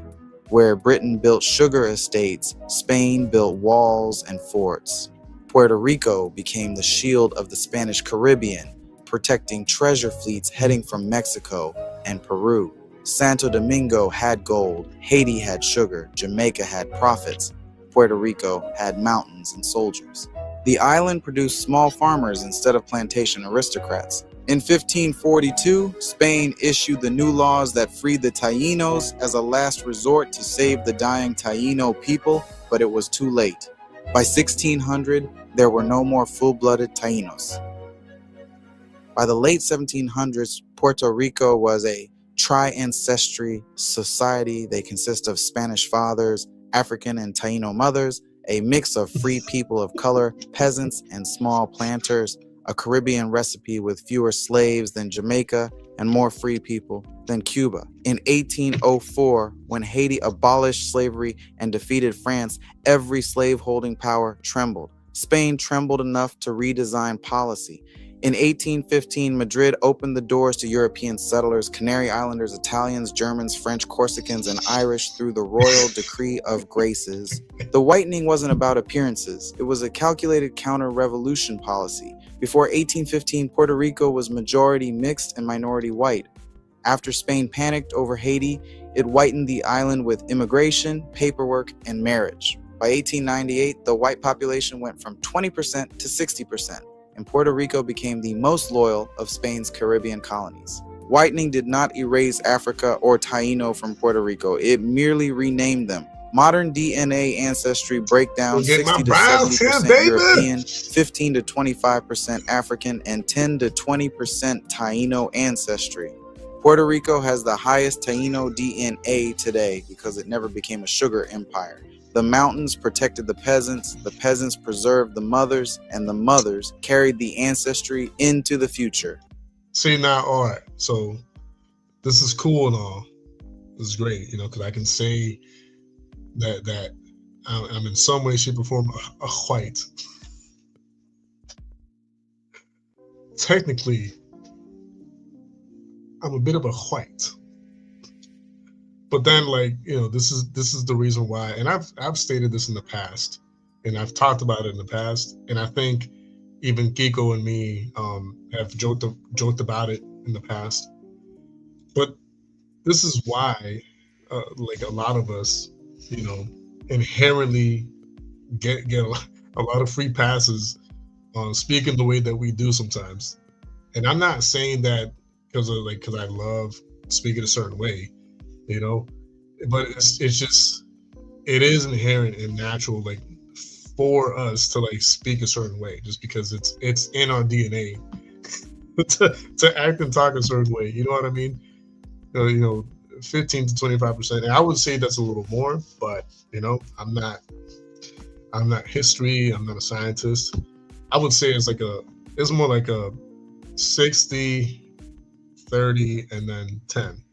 Where Britain built sugar estates, Spain built walls and forts. Puerto Rico became the shield of the Spanish Caribbean, protecting treasure fleets heading from Mexico and Peru. Santo Domingo had gold, Haiti had sugar, Jamaica had profits, Puerto Rico had mountains and soldiers. The island produced small farmers instead of plantation aristocrats. In 1542, Spain issued the new laws that freed the Taínos as a last resort to save the dying Taino people, but it was too late. By 1600, there were no more full-blooded Taínos. By the late 1700s, Puerto Rico was a tri-ancestry society. They consist of Spanish fathers, African and Taino mothers, a mix of free people of color, peasants, and small planters, a Caribbean recipe with fewer slaves than Jamaica and more free people than Cuba. In 1804, when Haiti abolished slavery and defeated France, every slave-holding power trembled. Spain trembled enough to redesign policy. In 1815, Madrid opened the doors to European settlers, Canary Islanders, Italians, Germans, French, Corsicans, and Irish through the Royal Decree of Graces. The whitening wasn't about appearances. It was a calculated counter-revolution policy. Before 1815, Puerto Rico was majority mixed and minority white. After Spain panicked over Haiti, it whitened the island with immigration, paperwork, and marriage. By 1898, the white population went from 20% to 60%, and Puerto Rico became the most loyal of Spain's Caribbean colonies. Whitening did not erase Africa or Taino from Puerto Rico. It merely renamed them. Modern DNA ancestry breakdown: 60 to 70% European, 15 to 25% African, and 10 to 20% Taino ancestry. Puerto Rico has the highest Taino DNA today because it never became a sugar empire. The mountains protected the peasants preserved the mothers, and the mothers carried the ancestry into the future. See, now, all right, so this is cool and all. This is great, because I can say that I'm in some way, shape, or form a white. Technically, I'm a bit of a white. But then, this is the reason why, and I've stated this in the past, and I've talked about it in the past, and I think even Kiko and me have joked about it in the past. But this is why, like a lot of us, inherently get a lot of free passes on speaking the way that we do sometimes. And I'm not saying that because I love speaking a certain way, but it's just it is inherent and natural, like for us to like speak a certain way, just because it's in our DNA to act and talk a certain way. You know what I mean? 15 to 25%. And I would say that's a little more, but I'm not history. I'm not a scientist. I would say it's more like a 60, 30, and then 10.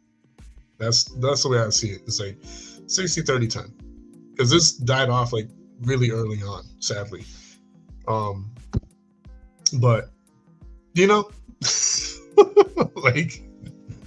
That's the way I see it. It's like 60, 30, 10. Because this died off like really early on, sadly. But like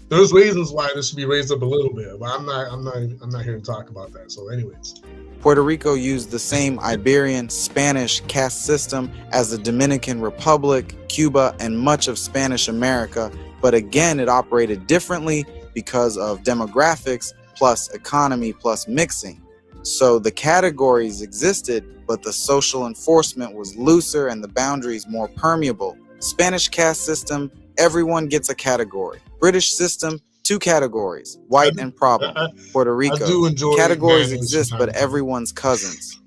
there's reasons why this should be raised up a little bit, but I'm not here to talk about that. So anyways. Puerto Rico used the same Iberian Spanish caste system as the Dominican Republic, Cuba, and much of Spanish America, but again, it operated differently because of demographics plus economy plus mixing. So the categories existed, but the social enforcement was looser and the boundaries more permeable. Spanish caste system, everyone gets a category. British system, 2 categories, white and problem. Puerto Rico, categories exist, but everyone's cousins.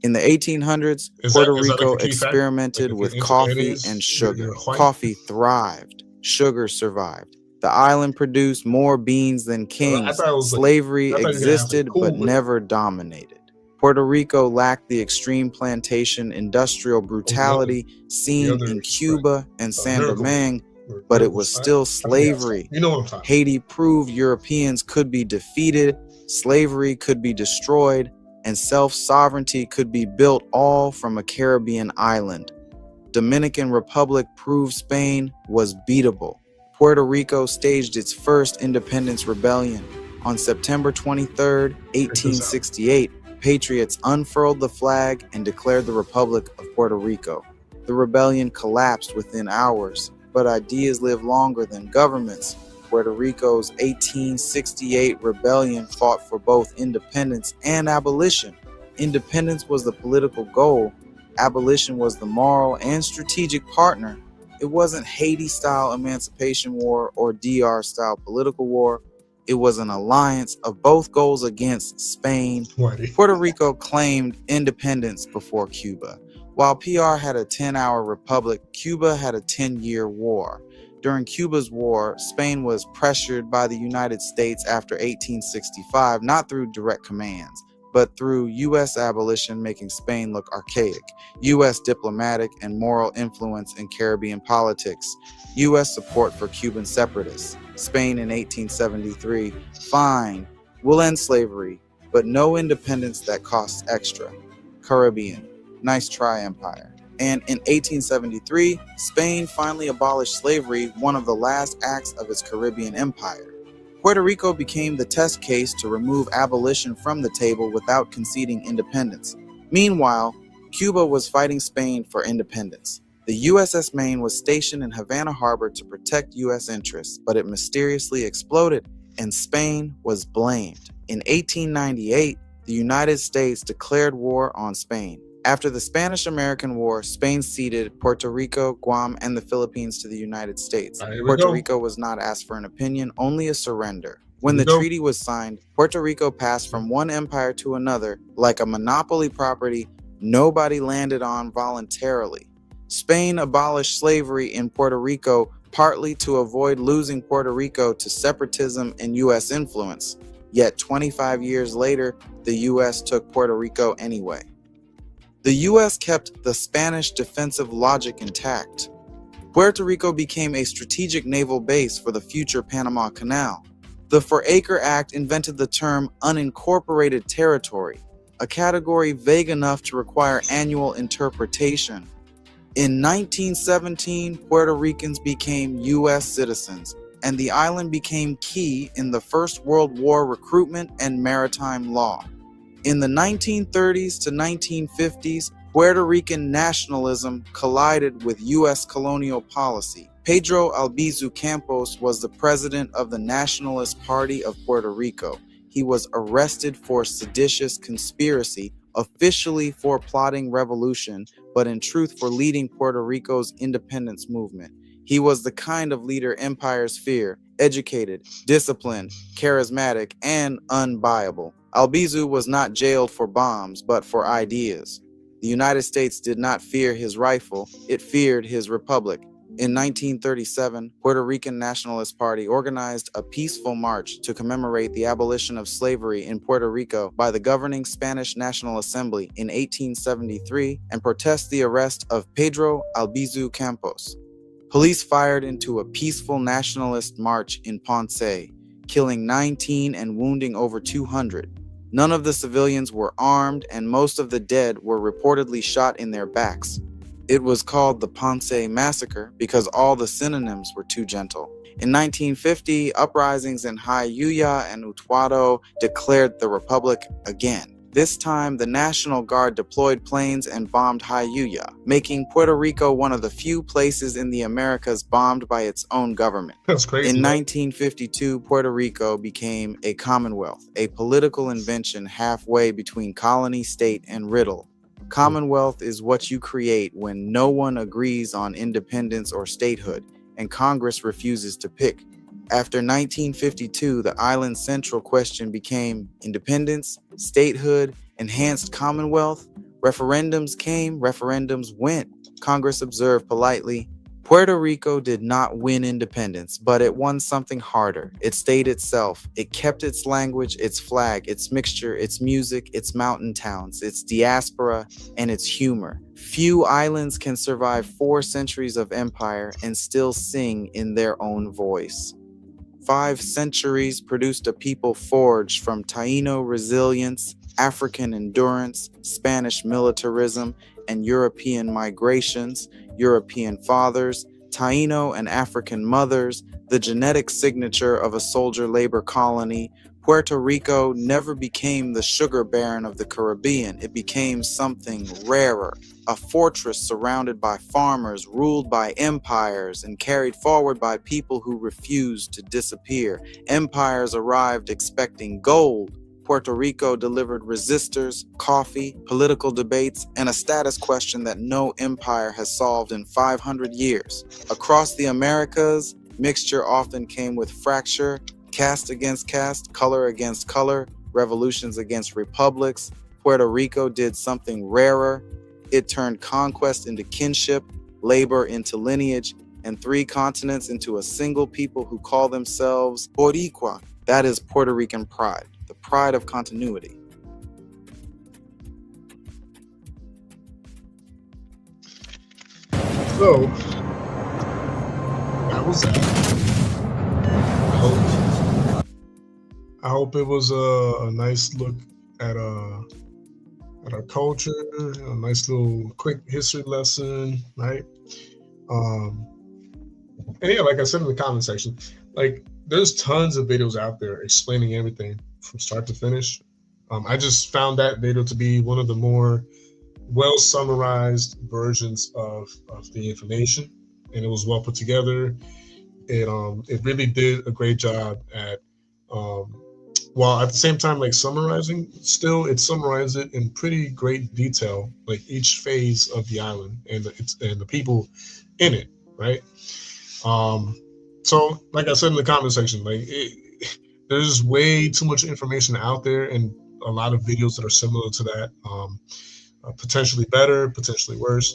In the 1800s, Puerto Rico experimented with coffee and sugar. Coffee thrived. Sugar survived. The island produced more beans than kings. Slavery existed, but never dominated. Puerto Rico lacked the extreme plantation industrial brutality seen in Cuba and Saint Domingue, but it was still slavery. Haiti proved Europeans could be defeated, slavery could be destroyed, and self-sovereignty could be built all from a Caribbean island. Dominican Republic proved Spain was beatable. Puerto Rico staged its first independence rebellion. On September 23, 1868, patriots unfurled the flag and declared the Republic of Puerto Rico. The rebellion collapsed within hours, but ideas live longer than governments. Puerto Rico's 1868 rebellion fought for both independence and abolition. Independence was the political goal. Abolition was the moral and strategic partner. It wasn't Haiti-style emancipation war or DR-style political war. It was an alliance of both goals against Spain. Puerto Rico claimed independence before Cuba. While PR had a 10-hour republic, Cuba had a 10-year war. During Cuba's war, Spain was pressured by the United States after 1865, not through direct commands, but through U.S. abolition, making Spain look archaic, U.S. diplomatic and moral influence in Caribbean politics, U.S. support for Cuban separatists. Spain in 1873, fine, we'll end slavery, but no independence that costs extra. Caribbean, nice try, empire. And in 1873, Spain finally abolished slavery, one of the last acts of its Caribbean empire. Puerto Rico became the test case to remove abolition from the table without conceding independence. Meanwhile, Cuba was fighting Spain for independence. The USS Maine was stationed in Havana Harbor to protect U.S. interests, but it mysteriously exploded, and Spain was blamed. In 1898, the United States declared war on Spain. After the Spanish-American War, Spain ceded Puerto Rico, Guam, and the Philippines to the United States. Puerto Rico was not asked for an opinion, only a surrender. When the treaty was signed, Puerto Rico passed from one empire to another like a monopoly property nobody landed on voluntarily. Spain abolished slavery in Puerto Rico partly to avoid losing Puerto Rico to separatism and U.S. influence. Yet 25 years later, the U.S. took Puerto Rico anyway. The U.S. kept the Spanish defensive logic intact. Puerto Rico became a strategic naval base for the future Panama Canal. The Four-Acre Act invented the term unincorporated territory, a category vague enough to require annual interpretation. In 1917, Puerto Ricans became U.S. citizens, and the island became key in the First World War recruitment and maritime law. In the 1930s to 1950s, Puerto Rican nationalism collided with U.S. colonial policy. Pedro Albizu Campos was the president of the Nationalist Party of Puerto Rico. He was arrested for seditious conspiracy, officially for plotting revolution, but in truth for leading Puerto Rico's independence movement. He was the kind of leader empires fear: educated, disciplined, charismatic, and unbuyable. Albizu was not jailed for bombs, but for ideas. The United States did not fear his rifle, it feared his republic. In 1937, Puerto Rican Nationalist Party organized a peaceful march to commemorate the abolition of slavery in Puerto Rico by the governing Spanish National Assembly in 1873 and protest the arrest of Pedro Albizu Campos. Police fired into a peaceful nationalist march in Ponce, killing 19 and wounding over 200. None of the civilians were armed, and most of the dead were reportedly shot in their backs. It was called the Ponce Massacre because all the synonyms were too gentle. In 1950, uprisings in Jayuya and Utuado declared the republic again. This time, the National Guard deployed planes and bombed Jayuya, making Puerto Rico one of the few places in the Americas bombed by its own government. That's crazy. In 1952, Puerto Rico became a commonwealth, a political invention halfway between colony, state, and riddle. Commonwealth is what you create when no one agrees on independence or statehood, and Congress refuses to pick. After 1952, the island's central question became independence, statehood, enhanced commonwealth. Referendums came, referendums went. Congress observed politely, Puerto Rico did not win independence, but it won something harder. It stayed itself. It kept its language, its flag, its mixture, its music, its mountain towns, its diaspora, and its humor. Few islands can survive 4 centuries of empire and still sing in their own voice. 5 centuries produced a people forged from Taino resilience, African endurance, Spanish militarism, and European migrations, European fathers, Taino and African mothers, the genetic signature of a soldier labor colony. Puerto Rico never became the sugar baron of the Caribbean. It became something rarer, a fortress surrounded by farmers, ruled by empires, and carried forward by people who refused to disappear. Empires arrived expecting gold. Puerto Rico delivered resistors, coffee, political debates, and a status question that no empire has solved in 500 years. Across the Americas, mixture often came with fracture, caste against caste, color against color, revolutions against republics. Puerto Rico did something rarer. It turned conquest into kinship, labor into lineage, and 3 continents into a single people who call themselves Boricua. That is Puerto Rican pride, the pride of continuity. So, that was that. I hope it was a nice look at our culture, a nice little quick history lesson, right? And yeah, like I said in the comment section, like there's tons of videos out there explaining everything from start to finish. I just found that video to be one of the more well summarized versions of the information, and it was well put together. It really did a great job at while at the same time like summarizing, still it summarized it in pretty great detail, like each phase of the island and the people in it, right? So like I said in the comment section, like there's way too much information out there and a lot of videos that are similar to that, potentially better, potentially worse,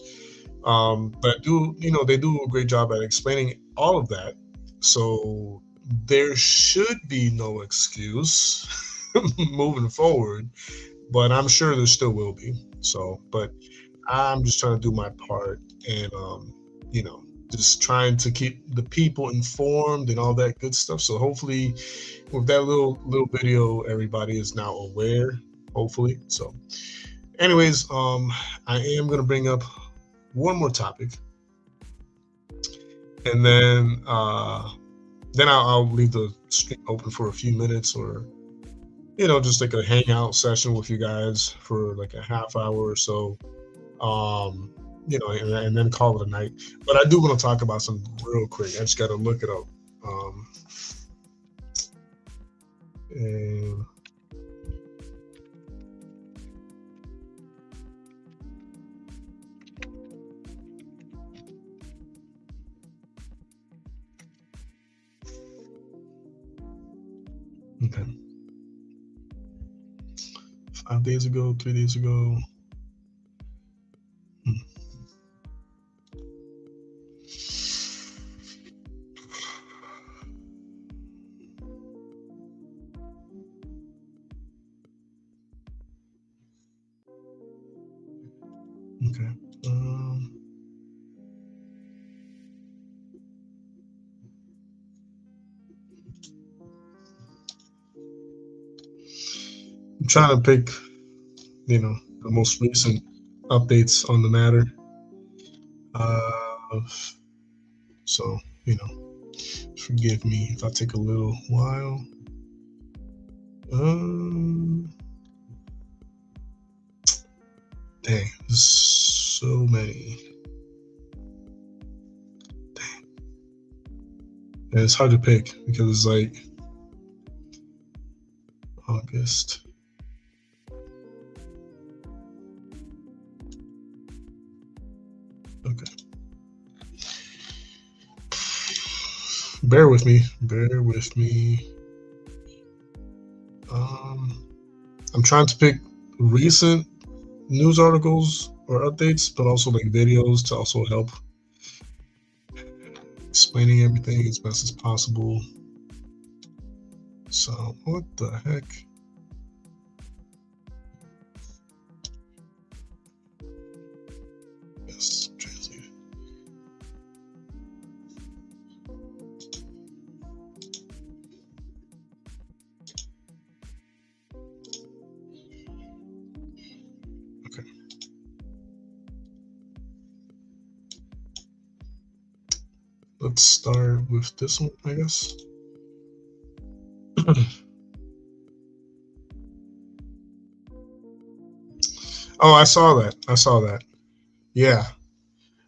but they do a great job at explaining all of that. So there should be no excuse moving forward, but I'm sure there still will be. So, but I'm just trying to do my part and, just trying to keep the people informed and all that good stuff. So hopefully with that little video, everybody is now aware, hopefully. So anyways, I am going to bring up one more topic, and then I'll leave the stream open for a few minutes, or just like a hangout session with you guys for like a half hour or so. And then call it a night. But I do want to talk about something real quick. I just got to look it up. And okay. 5 days ago, 3 days ago. Okay. I'm trying to pick, the most recent updates on the matter. So, forgive me if I take a little while. Dang, there's so many. Dang. And it's hard to pick because it's like August. Okay. Bear with me. I'm trying to pick recent news articles or updates, but also like videos to also help explaining everything as best as possible. So what the heck? Yes, translated. Okay. Let's start with this one, I guess. Oh, I saw that. Yeah.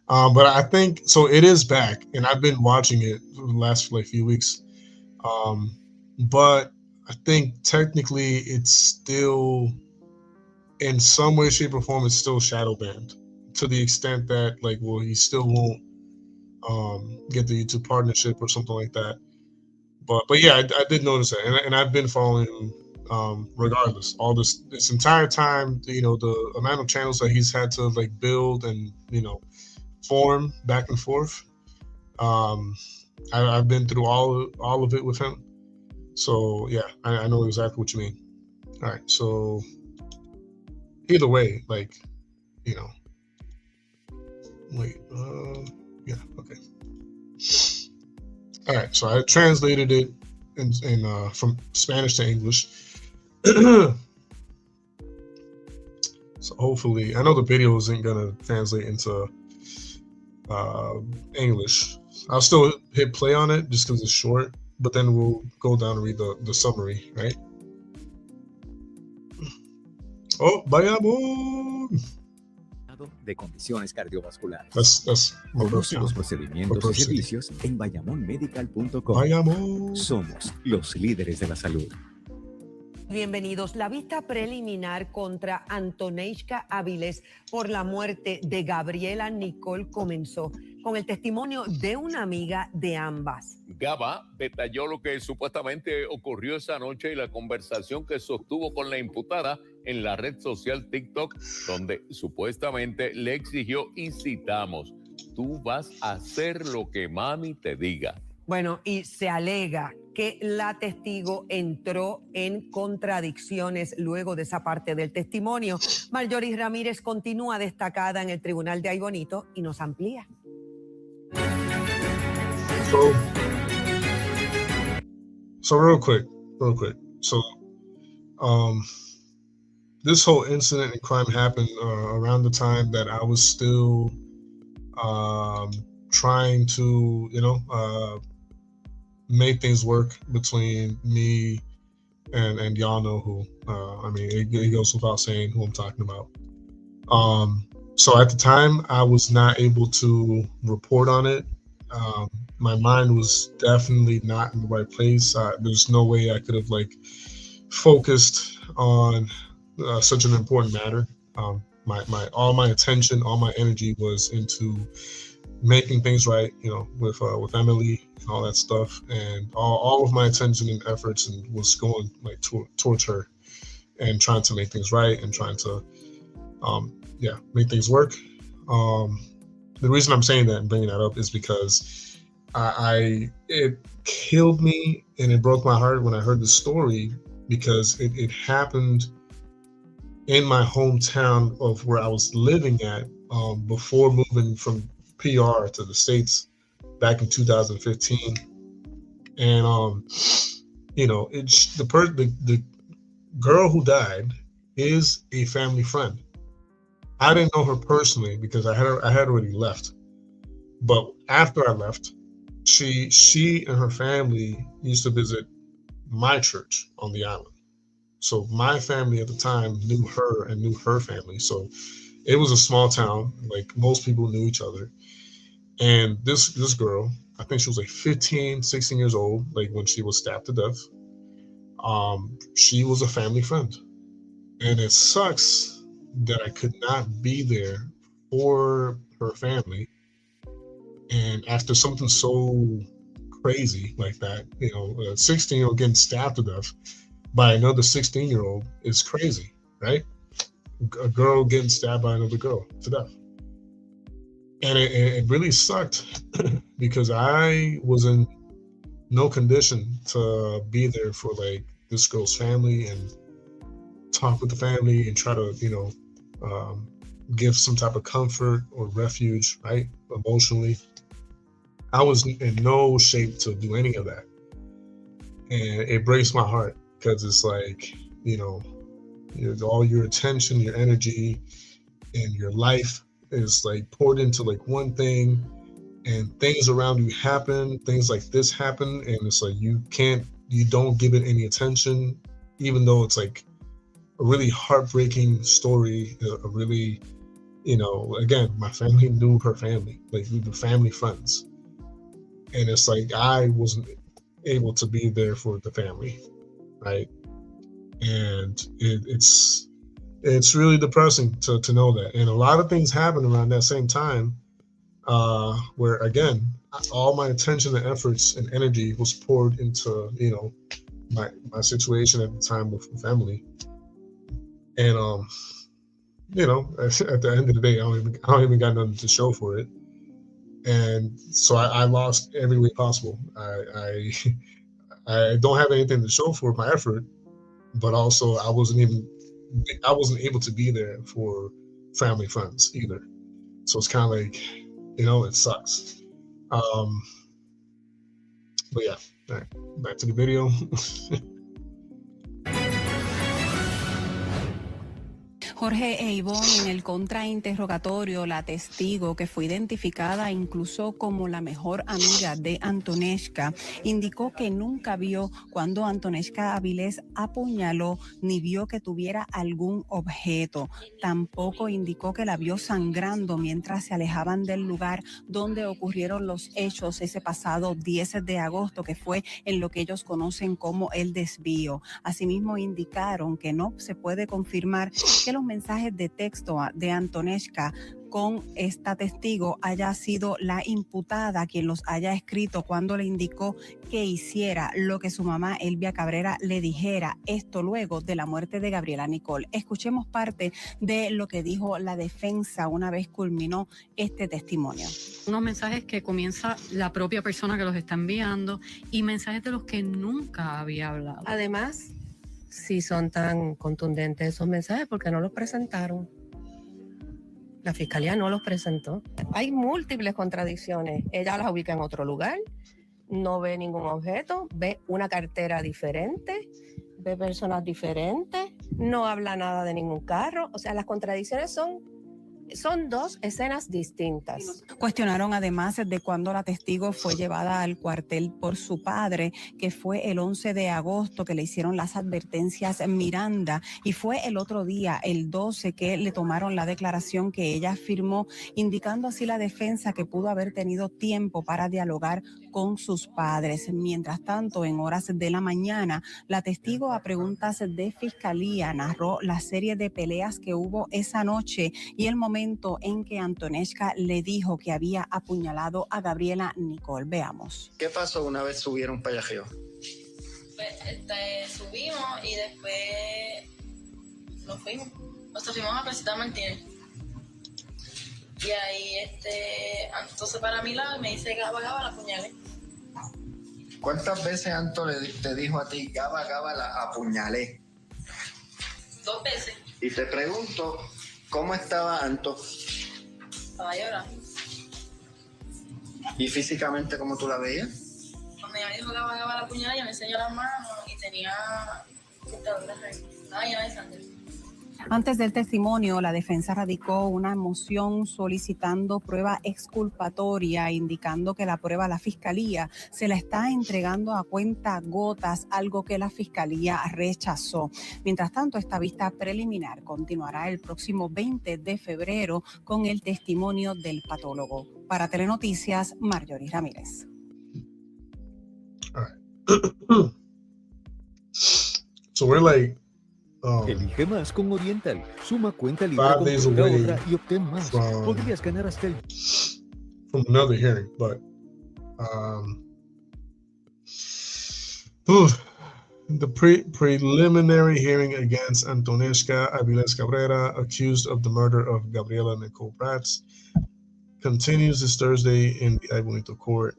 But I think so. It is back, and I've been watching it for the last like few weeks. But I think technically it's still, in some way, shape, or form, it's still shadow banned to the extent that he still won't get the YouTube partnership or something like that. But yeah, I did notice that, and I've been following him regardless. All this entire time, the amount of channels that he's had to build and form back and forth. I've been through all of it with him. So yeah, I know exactly what you mean. All right, so either way, wait, yeah, okay. All right, so I translated it in from Spanish to English. So hopefully, I know the video isn't gonna translate into English. I'll still hit play on it just because it's short, but then we'll go down and read the summary, right? Oh, vayamos. De condiciones cardiovasculares. That's Conoce los procedimientos y servicios en bayamonmedical.com. Vayamos. Somos los líderes de la salud. Bienvenidos. La vista preliminar contra Antoneishka Avilés por la muerte de Gabriela Nicole comenzó con el testimonio de una amiga de ambas. Gaba detalló lo que supuestamente ocurrió esa noche y la conversación que sostuvo con la imputada en la red social TikTok, donde supuestamente le exigió y citamos: tú vas a hacer lo que mami te diga. Bueno, y se alega que la testigo entró en contradicciones luego de esa parte del testimonio. Marjorie Ramírez continúa destacada en el tribunal de Aybonito y nos amplía. So real quick. So, this whole incident and crime happened around the time that I was still trying to, make things work between me and y'all know who. It goes without saying who I'm talking about. So at the time, I was not able to report on it. My mind was definitely not in the right place. There's no way I could have like focused on such an important matter. My all my attention, all my energy was into making things right, you know, with Emily and all that stuff, and all of my attention and efforts and was going like towards her and trying to make things right and trying to make things work. The reason I'm saying that and bringing that up is because it killed me and it broke my heart when I heard the story, because it happened in my hometown of where I was living at before moving from PR to the States back in 2015. And you know, the girl who died is a family friend. I didn't know her personally because I had already left. But after I left, she and her family used to visit my church on the island. So my family at the time knew her and knew her family. So it was a small town, like most people knew each other. And this girl, I think she was like 15, 16 years old, like when she was stabbed to death. She was a family friend. And it sucks that I could not be there for her family. And after something so crazy like that, you know, a 16-year-old getting stabbed to death by another 16-year-old is crazy, right? A girl getting stabbed by another girl to death. And it really sucked because I was in no condition to be there for like this girl's family and talk with the family and try to, you know, give some type of comfort or refuge, right? Emotionally. I was in no shape to do any of that. And it breaks my heart because it's like, you know, all your attention, your energy, and your life is like poured into like one thing, and things around you happen, things like this happen, and it's like you don't give it any attention, even though it's like a really heartbreaking story, a really, you know, again, my family knew her family, like we were family friends. And it's like I wasn't able to be there for the family, right? And it's really depressing to know that. And a lot of things happened around that same time, where again, all my attention and efforts and energy was poured into, you know, my situation at the time with family. And you know, at the end of the day, I don't even got nothing to show for it. And so I lost every way possible. I don't have anything to show for my effort, but also I wasn't able to be there for family friends either. So it's kind of like, you know, it sucks. But yeah, all right, back to the video. Jorge e Ivonne, en el contrainterrogatorio, la testigo, que fue identificada incluso como la mejor amiga de Antonieshka, indicó que nunca vio cuando Antonieshka Avilés apuñaló ni vio que tuviera algún objeto. Tampoco indicó que la vio sangrando mientras se alejaban del lugar donde ocurrieron los hechos ese pasado 10 de agosto, que fue en lo que ellos conocen como el desvío. Asimismo, indicaron que no se puede confirmar que los mensajes de texto de Antonieshka con esta testigo haya sido la imputada quien los haya escrito cuando le indicó que hiciera lo que su mamá Elvia Cabrera le dijera, esto luego de la muerte de Gabriela Nicole. Escuchemos parte de lo que dijo la defensa una vez culminó este testimonio. Unos mensajes que comienza la propia persona que los está enviando y mensajes de los que nunca había hablado. Además, si son tan contundentes esos mensajes, porque no los presentaron. La fiscalía no los presentó. Hay múltiples contradicciones. Ella las ubica en otro lugar, no ve ningún objeto, ve una cartera diferente, ve personas diferentes, no habla nada de ningún carro. O sea, las contradicciones son Son dos escenas distintas. Cuestionaron además de cuándo la testigo fue llevada al cuartel por su padre, que fue el 11 de agosto que le hicieron las advertencias en Miranda, y fue el otro día, el 12, que le tomaron la declaración que ella firmó, indicando así la defensa que pudo haber tenido tiempo para dialogar con sus padres. Mientras tanto, en horas de la mañana, la testigo, a preguntas de fiscalía, narró la serie de peleas que hubo esa noche y el momento en que Antonesca le dijo que había apuñalado a Gabriela Nicole. Veamos. ¿Qué pasó una vez subieron para allá arriba? Pues, subimos y después nos fuimos. O sea, fuimos a Placita Martínez. Y ahí, entonces para mi lado me dice Gaba, Gaba, la apuñalé. ¿Cuántas veces Anto te dijo a ti, Gaba, Gaba, la apuñalé? 2 veces. Y te pregunto, ¿cómo estaba Anto? Estaba llorando. ¿Y físicamente cómo tú la veías? Cuando ella me dijo Gaba, Gaba, la apuñalé, ella me enseñó las manos y tenía cortaduras ahí. Estaba llena de sangre. Antes del testimonio, la defensa radicó una moción solicitando prueba exculpatoria, indicando que la prueba a la fiscalía se la está entregando a cuentagotas, algo que la fiscalía rechazó. Mientras tanto, esta vista preliminar continuará el próximo 20 de febrero con el testimonio del patólogo. Para Telenoticias, Marjorie Ramírez. All right. So we're like Elige más con Oriental. Suma cuenta libre 5 con days cuenta away otra y obtén más. from- Podrías ganar hasta el from another hearing, but the preliminary hearing against Antonesca Aviles Cabrera, accused of the murder of Gabriela Nicole Prats, continues this Thursday in the Ay Bonito court.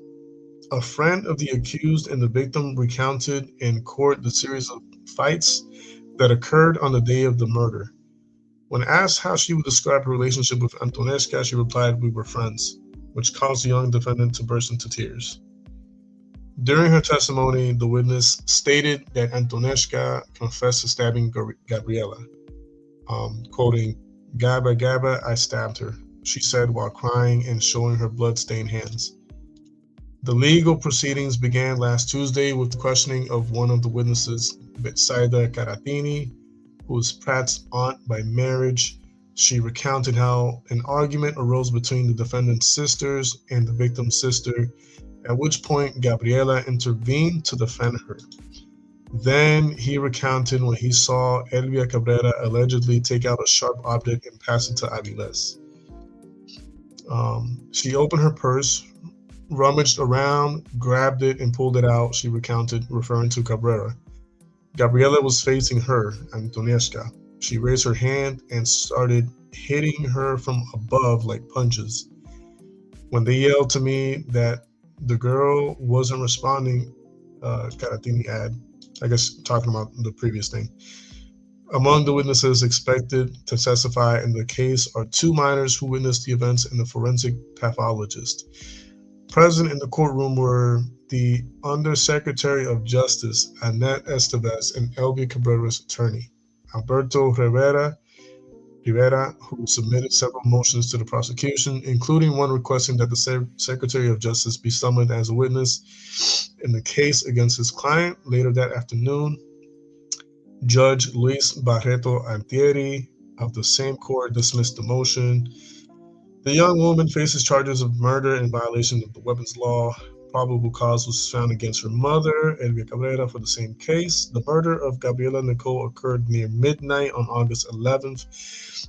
A friend of the accused and the victim recounted in court the series of fights that occurred on the day of the murder. When asked how she would describe her relationship with Antonesca, she replied, "We were friends," which caused the young defendant to burst into tears. During her testimony, the witness stated that Antonesca confessed to stabbing Gabriela, quoting, "Gaba, Gaba, I stabbed her," she said while crying and showing her blood-stained hands. The legal proceedings began last Tuesday with the questioning of one of the witnesses, Betsaida Caratini, who was Pratt's aunt by marriage. She recounted how an argument arose between the defendant's sisters and the victim's sister, at which point Gabriela intervened to defend her. Then he recounted when he saw Elvia Cabrera allegedly take out a sharp object and pass it to Aviles. She opened her purse, rummaged around, grabbed it, and pulled it out, she recounted, referring to Cabrera. Gabriela was facing her, Antonesca. She raised her hand and started hitting her from above like punches. When they yelled to me that the girl wasn't responding, Caratini had, I guess talking about the previous thing. Among the witnesses expected to testify in the case are 2 minors who witnessed the events and the forensic pathologist. Present in the courtroom were the Undersecretary of Justice, Annette Estevez, and Elvia Cabrera's attorney, Alberto Rivera, who submitted several motions to the prosecution, including one requesting that the Secretary of Justice be summoned as a witness in the case against his client. Later that afternoon, Judge Luis Barreto Antieri of the same court dismissed the motion. The young woman faces charges of murder in violation of the weapons law. Probable cause was found against her mother, Elvia Cabrera, for the same case. The murder of Gabriela Nicole occurred near midnight on August 11th,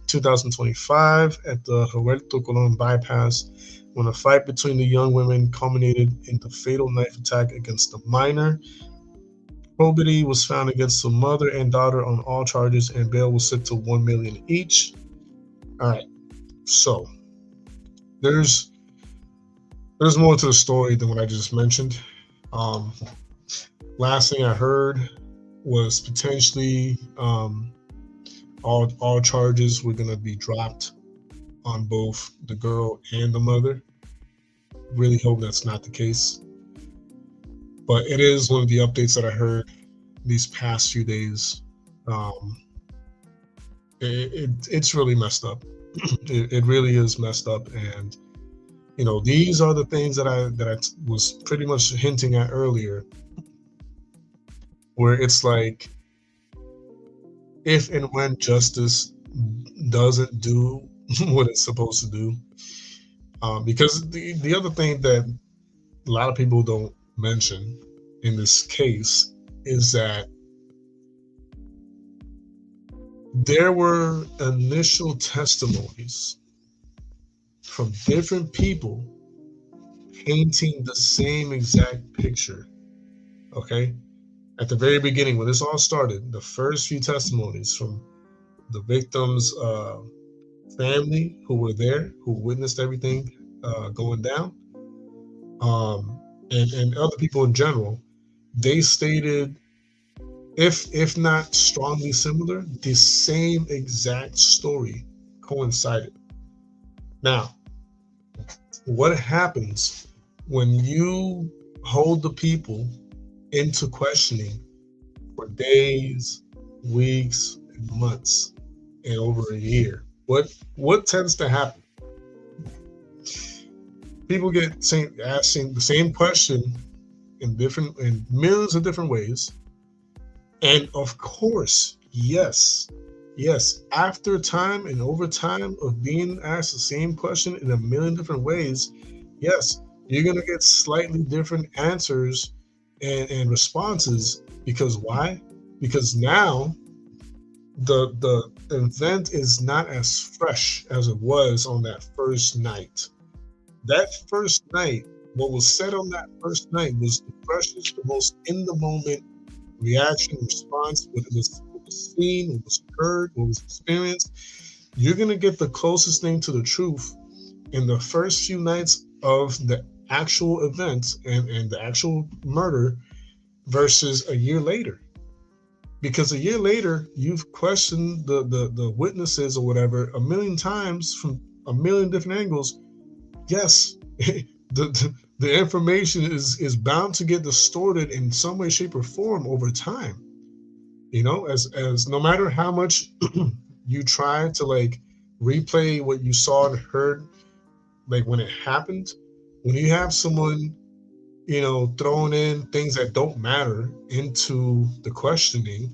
2025 at the Roberto Colon bypass, when a fight between the young women culminated in the fatal knife attack against the minor. Probity was found against the mother and daughter on all charges, and bail was set to $1 million each. All right, so there's more to the story than what I just mentioned. Last thing I heard was potentially all charges were gonna be dropped on both the girl and the mother. Really hope that's not the case. But it is one of the updates that I heard these past few days. It's really messed up. It really is messed up. And you know, these are the things that I was pretty much hinting at earlier, where it's like, if and when justice doesn't do what it's supposed to do, because the other thing that a lot of people don't mention in this case is that there were initial testimonies from different people painting the same exact picture. Okay? At the very beginning, when this all started, the first few testimonies from the victims' family who were there, who witnessed everything going down, and other people in general, they stated, if not strongly similar, the same exact story coincided. Now, what happens when you hold the people into questioning for days, weeks, and months, and over a year? What tends to happen? People get asking the same question in millions of different ways. And of course, yes, after time and over time of being asked the same question in a million different ways, yes, you're going to get slightly different answers and responses. Because why? Because now the event is not as fresh as it was on that first night. That first night, what was said on that first night was the freshest, the most in the moment reaction, response, what was seen, what was heard, what was experienced. You're going to get the closest thing to the truth in the first few nights of the actual event and the actual murder versus a year later. Because a year later, you've questioned the witnesses or whatever a million times from a million different angles. Yes, the information is bound to get distorted in some way, shape, or form over time. You know, as no matter how much you try to like replay what you saw and heard, like when it happened, when you have someone, you know, throwing in things that don't matter into the questioning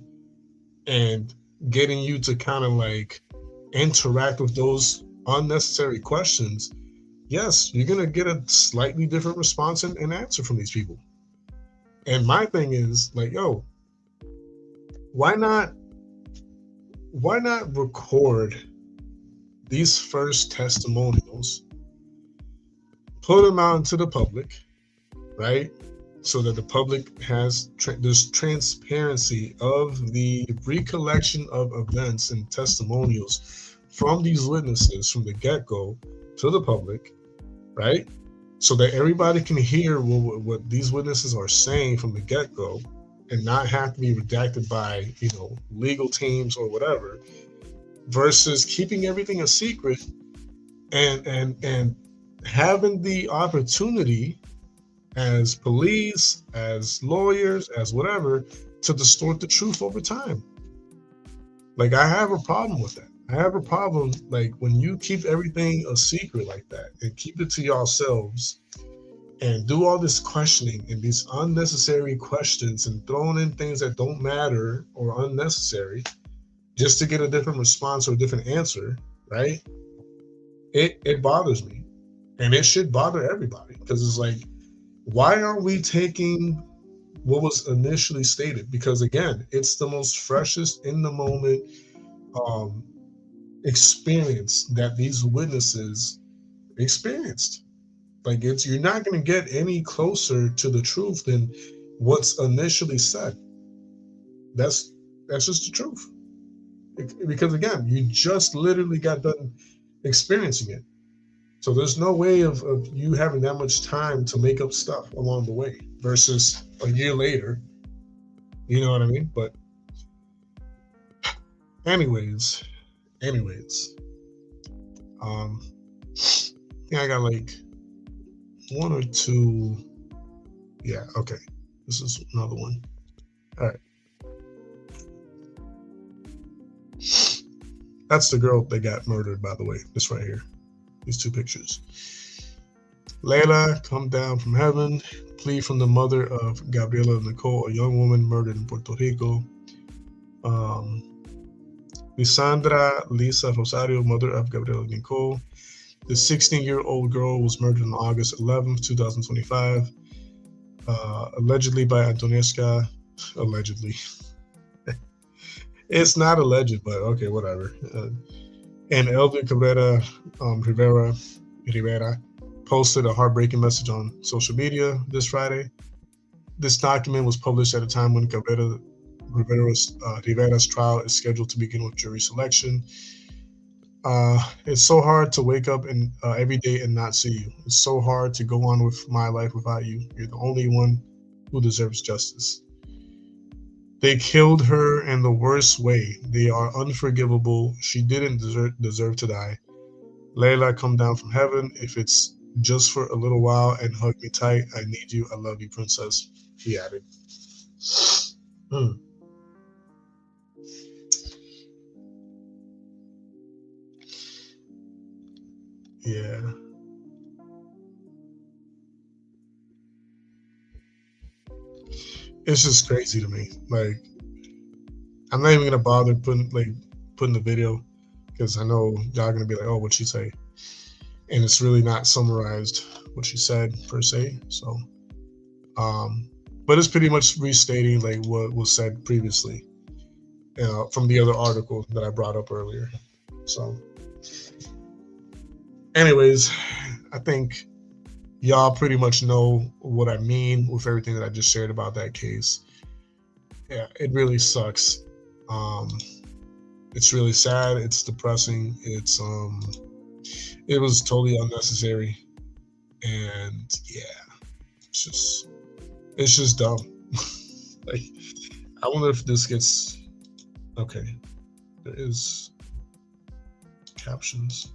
and getting you to kind of like interact with those unnecessary questions, yes, you're going to get a slightly different response and answer from these people. And my thing is like, yo, why not record these first testimonials, put them out into the public, right? So that the public has this transparency of the recollection of events and testimonials from these witnesses from the get-go to the public, right? So that everybody can hear what these witnesses are saying from the get-go and not have to be redacted by, you know, legal teams or whatever, versus keeping everything a secret and having the opportunity as police, as lawyers, as whatever, to distort the truth over time. Like, I have a problem with that. I have a problem, like, when you keep everything a secret like that and keep it to yourselves and do all this questioning and these unnecessary questions and throwing in things that don't matter or unnecessary just to get a different response or a different answer, right? It bothers me. And it should bother everybody, because it's like, why aren't we taking what was initially stated? Because again, it's the most freshest in the moment experience that these witnesses experienced. Like, you're not going to get any closer to the truth than what's initially said. That's just the truth. Because again, you just literally got done experiencing it. So there's no way of you having that much time to make up stuff along the way versus a year later. You know what I mean? But anyways, yeah, I got like one or two. Yeah, okay. This is another one. All right. That's the girl that got murdered, by the way. This right here. These two pictures. Layla, come down from heaven. Plea from the mother of Gabriela Nicole, a young woman murdered in Puerto Rico. Lisandra Lisa Rosario, mother of Gabriela Nicole. The 16-year-old girl was murdered on August 11th, 2025, allegedly by Antonieshka. Allegedly. It's not alleged, but okay, whatever. And Elvia Cabrera Rivera posted a heartbreaking message on social media this Friday. This document was published at a time when Rivera's trial is scheduled to begin with jury selection. It's so hard to wake up and every day and not see you. It's so hard to go on with my life without you. You're the only one who deserves justice. They killed her in the worst way. They are unforgivable. She didn't deserve to die. Layla, come down from heaven. If it's just for a little while, and hug me tight. I need you. I love you, princess. He added. Yeah. It's just crazy to me. Like, I'm not even gonna bother putting the video because I know y'all gonna be like, oh, what'd she say? And it's really not summarized what she said per se. So, but it's pretty much restating like what was said previously from the other article that I brought up earlier. So, anyways, I think y'all pretty much know what I mean with everything that I just shared about that case. Yeah, it really sucks. It's really sad. It's depressing. It was totally unnecessary. And yeah, it's just dumb. Like, I wonder if this gets, okay, there is captions.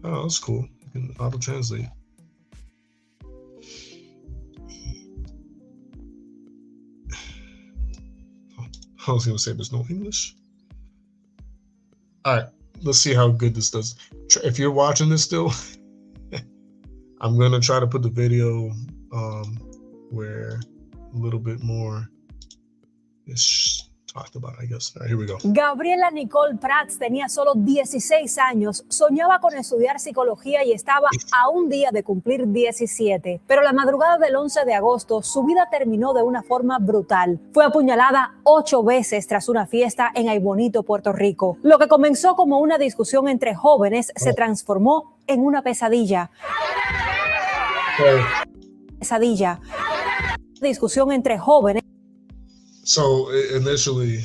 Oh, that's cool. You can auto translate. I was gonna say there's no English. All right, let's see how good this does. If you're watching this still, I'm gonna try to put the video where a little bit more is talked about, I guess. All right, here we go. Gabriela Nicole Prats tenía solo 16 años, soñaba con estudiar psicología y estaba a un día de cumplir 17. Pero la madrugada del 11 de agosto, su vida terminó de una forma brutal. Fue apuñalada 8 veces tras una fiesta en Aybonito, Puerto Rico. Lo que comenzó como una discusión entre jóvenes se transformó en una pesadilla. Pesadilla. Discusión entre jóvenes. So initially,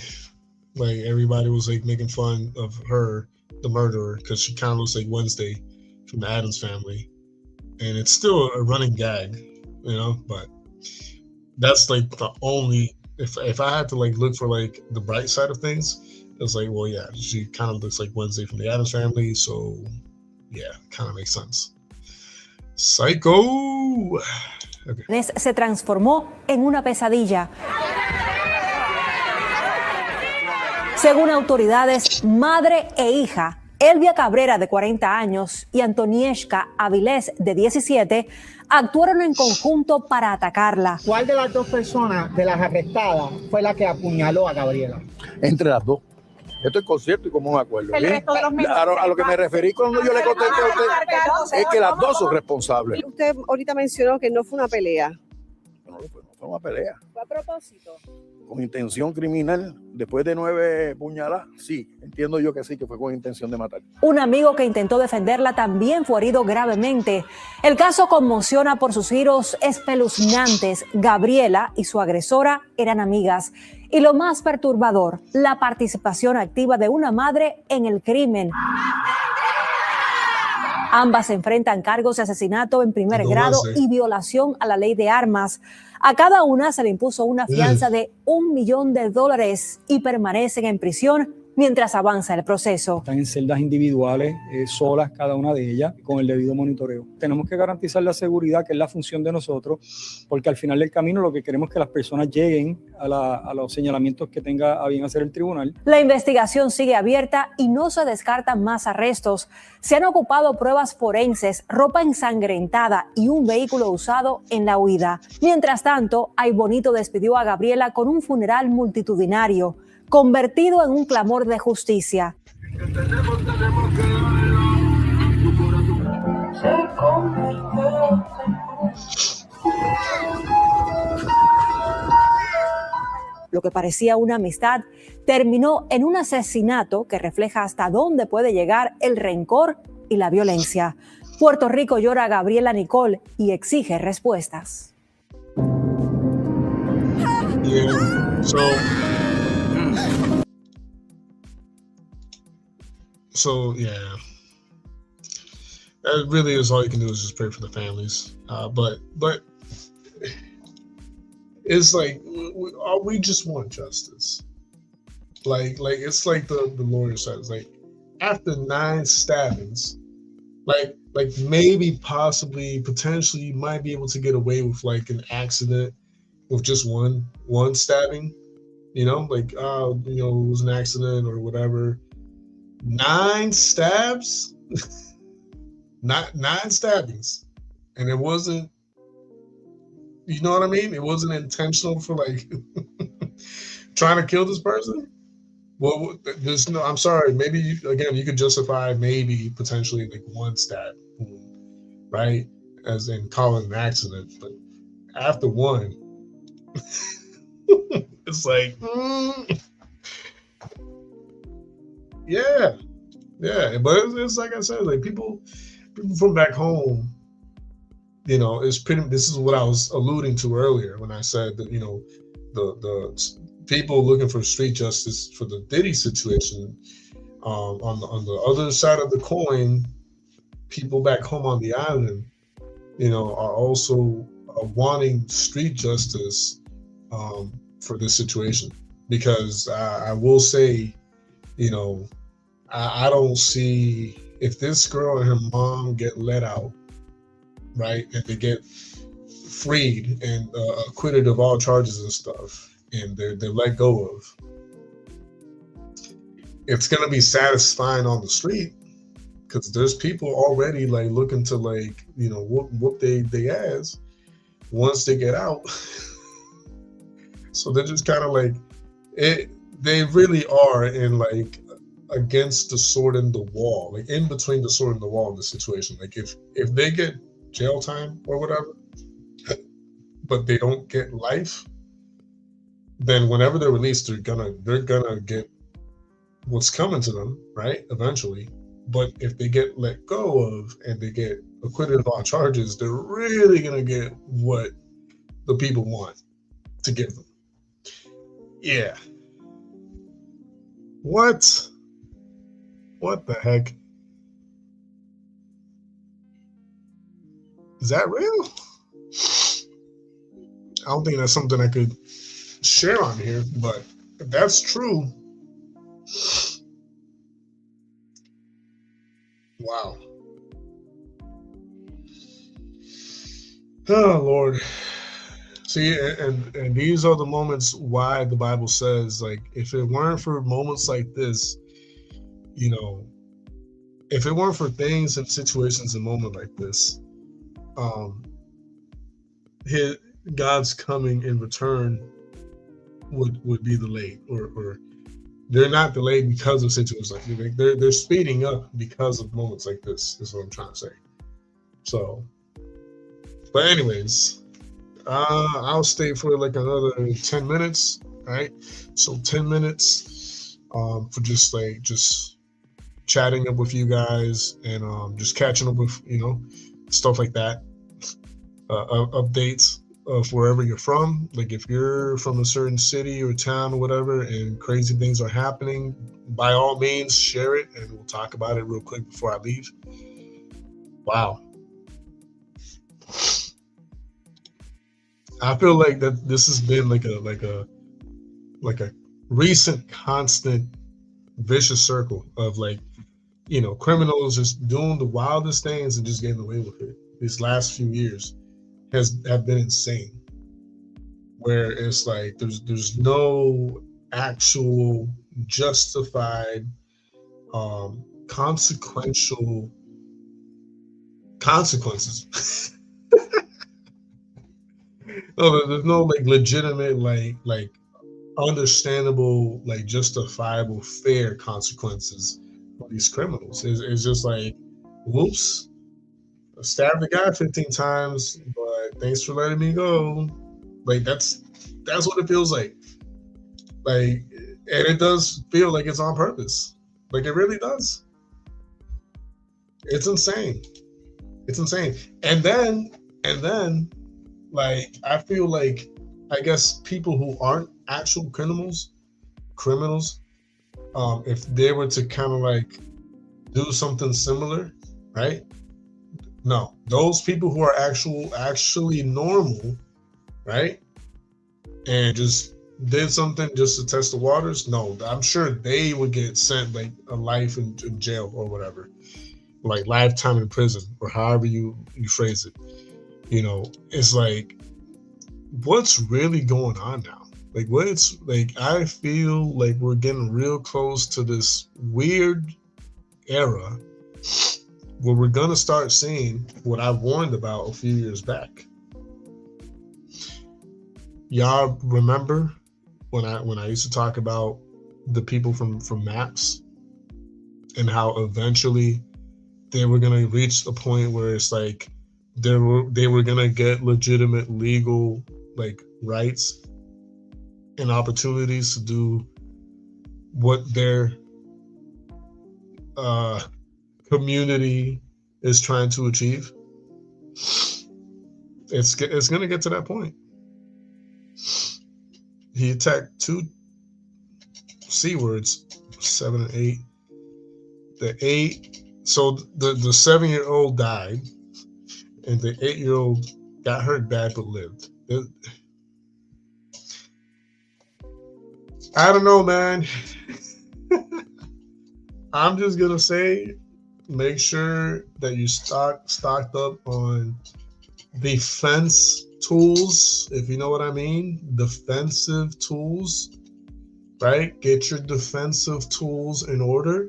like, everybody was like making fun of her, the murderer, because she kind of looks like Wednesday from the Addams Family, and it's still a running gag, you know. But that's like the only, if I had to like look for like the bright side of things, it's like, well, yeah, she kind of looks like Wednesday from the Addams Family, so yeah, kind of makes sense. Psycho. Okay. Se transformó en una pesadilla. Según autoridades, madre e hija, Elvia Cabrera, de 40 años, y Antonieshka Avilés, de 17, actuaron en conjunto para atacarla. ¿Cuál de las dos personas de las arrestadas fue la que apuñaló a Gabriela? Entre las dos. Esto es concierto y como un acuerdo. El resto de los a lo que me referí cuando yo le contesté a usted es que las dos son responsables. Usted ahorita mencionó que no fue una pelea. No fue una pelea. ¿Fue a propósito? Con intención criminal, después de 9 puñaladas, sí, entiendo yo que sí, que fue con intención de matar. Un amigo que intentó defenderla también fue herido gravemente. El caso conmociona por sus giros espeluznantes. Gabriela y su agresora eran amigas. Y lo más perturbador, la participación activa de una madre en el crimen. Ambas se enfrentan cargos de asesinato en primer grado y violación a la ley de armas. A cada una se le impuso una fianza de $1 millón y permanecen en prisión mientras avanza el proceso. Están en celdas individuales, solas cada una de ellas, con el debido monitoreo. Tenemos que garantizar la seguridad, que es la función de nosotros, porque al final del camino lo que queremos es que las personas lleguen a los señalamientos que tenga a bien hacer el tribunal. La investigación sigue abierta y no se descartan más arrestos. Se han ocupado pruebas forenses, ropa ensangrentada y un vehículo usado en la huida. Mientras tanto, Aybonito despidió a Gabriela con un funeral multitudinario, convertido en un clamor de justicia. Lo que parecía una amistad terminó en un asesinato que refleja hasta dónde puede llegar el rencor y la violencia. Puerto Rico llora a Gabriela Nicole y exige respuestas. Yeah, so yeah, that really is all you can do is just pray for the families. But it's like we just want justice. Like it's like the lawyer says, like after 9 stabbings, like maybe possibly potentially you might be able to get away with like an accident with just one stabbing, you know, like you know, it was an accident or whatever. 9 stabs, not 9 stabbings, and it wasn't, you know what I mean? It wasn't intentional for like trying to kill this person. Well, there's no, I'm sorry, maybe you could justify maybe potentially like 1 stab, right? As in call it an accident, but after 1, it's like, yeah, but it's like I said, like people from back home, you know, it's pretty. This is what I was alluding to earlier when I said that, you know, the people looking for street justice for the Diddy situation. On the other side of the coin, people back home on the island, you know, are also wanting street justice for this situation, because I will say, you know, I don't see, if this girl and her mom get let out, right, and they get freed and acquitted of all charges and stuff, and they're let go of, it's gonna be satisfying on the street, because there's people already like looking to like, you know, whoop they ass once they get out. So they're just kind of like it. They really are in like against the sword and the wall, like in between the sword and the wall in this situation. Like if they get jail time or whatever, but they don't get life, then whenever they're released, they're gonna get what's coming to them, right? Eventually. But if they get let go of and they get acquitted of all charges, they're really gonna get what the people want to give them. Yeah. What the heck? Is that real? I don't think that's something I could share on here, but if that's true, wow. Oh, Lord. See, and these are the moments why the Bible says, like, if it weren't for moments like this, you know, if it weren't for things and situations and moments like this, God's coming in return would be delayed, or they're not delayed because of situations like this. They're speeding up because of moments like this, is what I'm trying to say. So, but anyways, I'll stay for like another 10 minutes, right? So 10 minutes for just chatting up with you guys and just catching up with, you know, stuff like that, updates of wherever you're from. Like if you're from a certain city or town or whatever and crazy things are happening, by all means share it and we'll talk about it real quick before I leave. Wow. I feel like that this has been like a recent constant vicious circle of like, you know, criminals just doing the wildest things and just getting away with it. These last few years have been insane. Where it's like there's no actual justified consequential consequences. No, there's no like legitimate like understandable, like justifiable, fair consequences for these criminals. It's just like, whoops, I stabbed the guy 15 times, but thanks for letting me go. Like that's what it feels like. Like, and it does feel like it's on purpose. Like it really does. It's insane. It's insane. And then like I feel like, I guess people who aren't actual criminals, if they were to kind of like do something similar, right? No, those people who are actually normal, right? And just did something just to test the waters. No, I'm sure they would get sent like a life in jail or whatever, like lifetime in prison or however you phrase it. You know, it's like, what's really going on now? Like, what's like, I feel like we're getting real close to this weird era where we're gonna start seeing what I warned about a few years back. Y'all remember when I used to talk about the people from MAPS and how eventually they were gonna reach the point where it's like they were gonna get legitimate legal like rights and opportunities to do what their community is trying to achieve. It's gonna get to that point. He attacked 2 C words, 7 and 8. The 8, so the 7-year-old died, and the 8-year-old got hurt bad but lived. I don't know, man. I'm just gonna say, make sure that you stocked up on defense tools, if you know what I mean. Defensive tools, right? Get your defensive tools in order.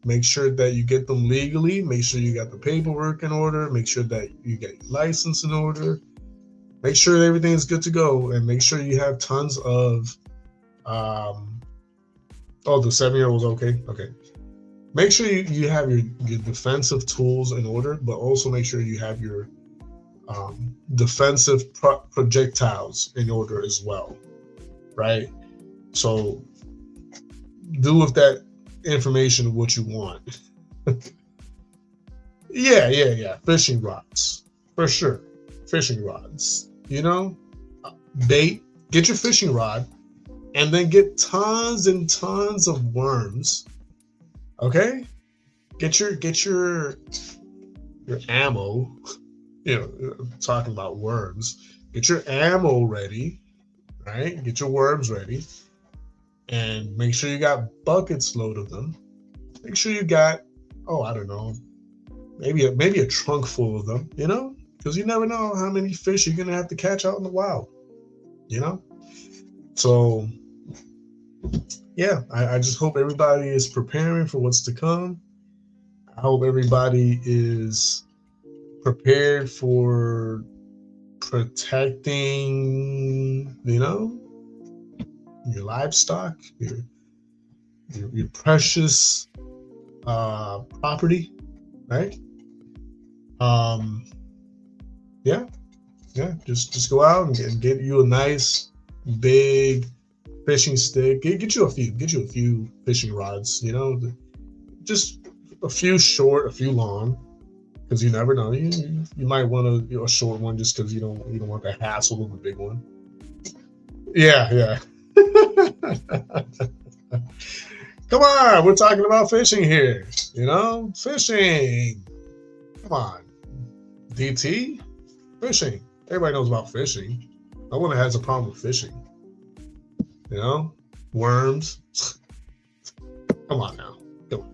Make sure that you get them legally. Make sure you got the paperwork in order. Make sure that you get your license in order. Make sure everything is good to go, and make sure you have tons of the 7-year-old's okay. Make sure you have your defensive tools in order, but also make sure you have your defensive projectiles in order as well, right? So do with that information what you want. Yeah. Fishing rods, for sure. Fishing rods, you know, bait. Get your fishing rod, and then get tons and tons of worms. Okay, get your ammo. You know, talking about worms. Get your ammo ready, right? Get your worms ready, and make sure you got buckets load of them. Make sure you got, I don't know, maybe a trunk full of them. You know, because you never know how many fish you're gonna have to catch out in the wild. You know, so yeah, I just hope everybody is preparing for what's to come. I hope everybody is prepared for protecting, you know, your livestock, your precious property, right? Yeah. Just go out and get you a nice big fishing stick. Get you a few fishing rods. You know, just a few short, a few long, because you never know. You might want a short one just because you don't want the hassle of a big one. Yeah. Come on, we're talking about fishing here. You know, fishing. Come on, DT, fishing. Everybody knows about fishing. No one has a problem with fishing. You know, worms. Come on now. Come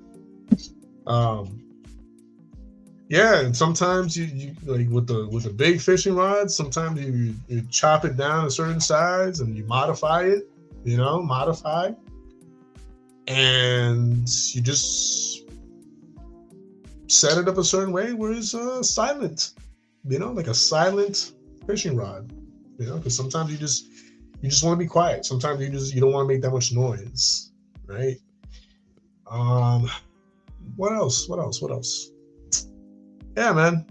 on. Yeah, and sometimes you like with the big fishing rods, sometimes you chop it down a certain size and you modify it, modify. And you just set it up a certain way where it's silent, like a silent fishing rod, because sometimes you just want to be quiet. Sometimes you don't want to make that much noise, right? What else? Yeah, man,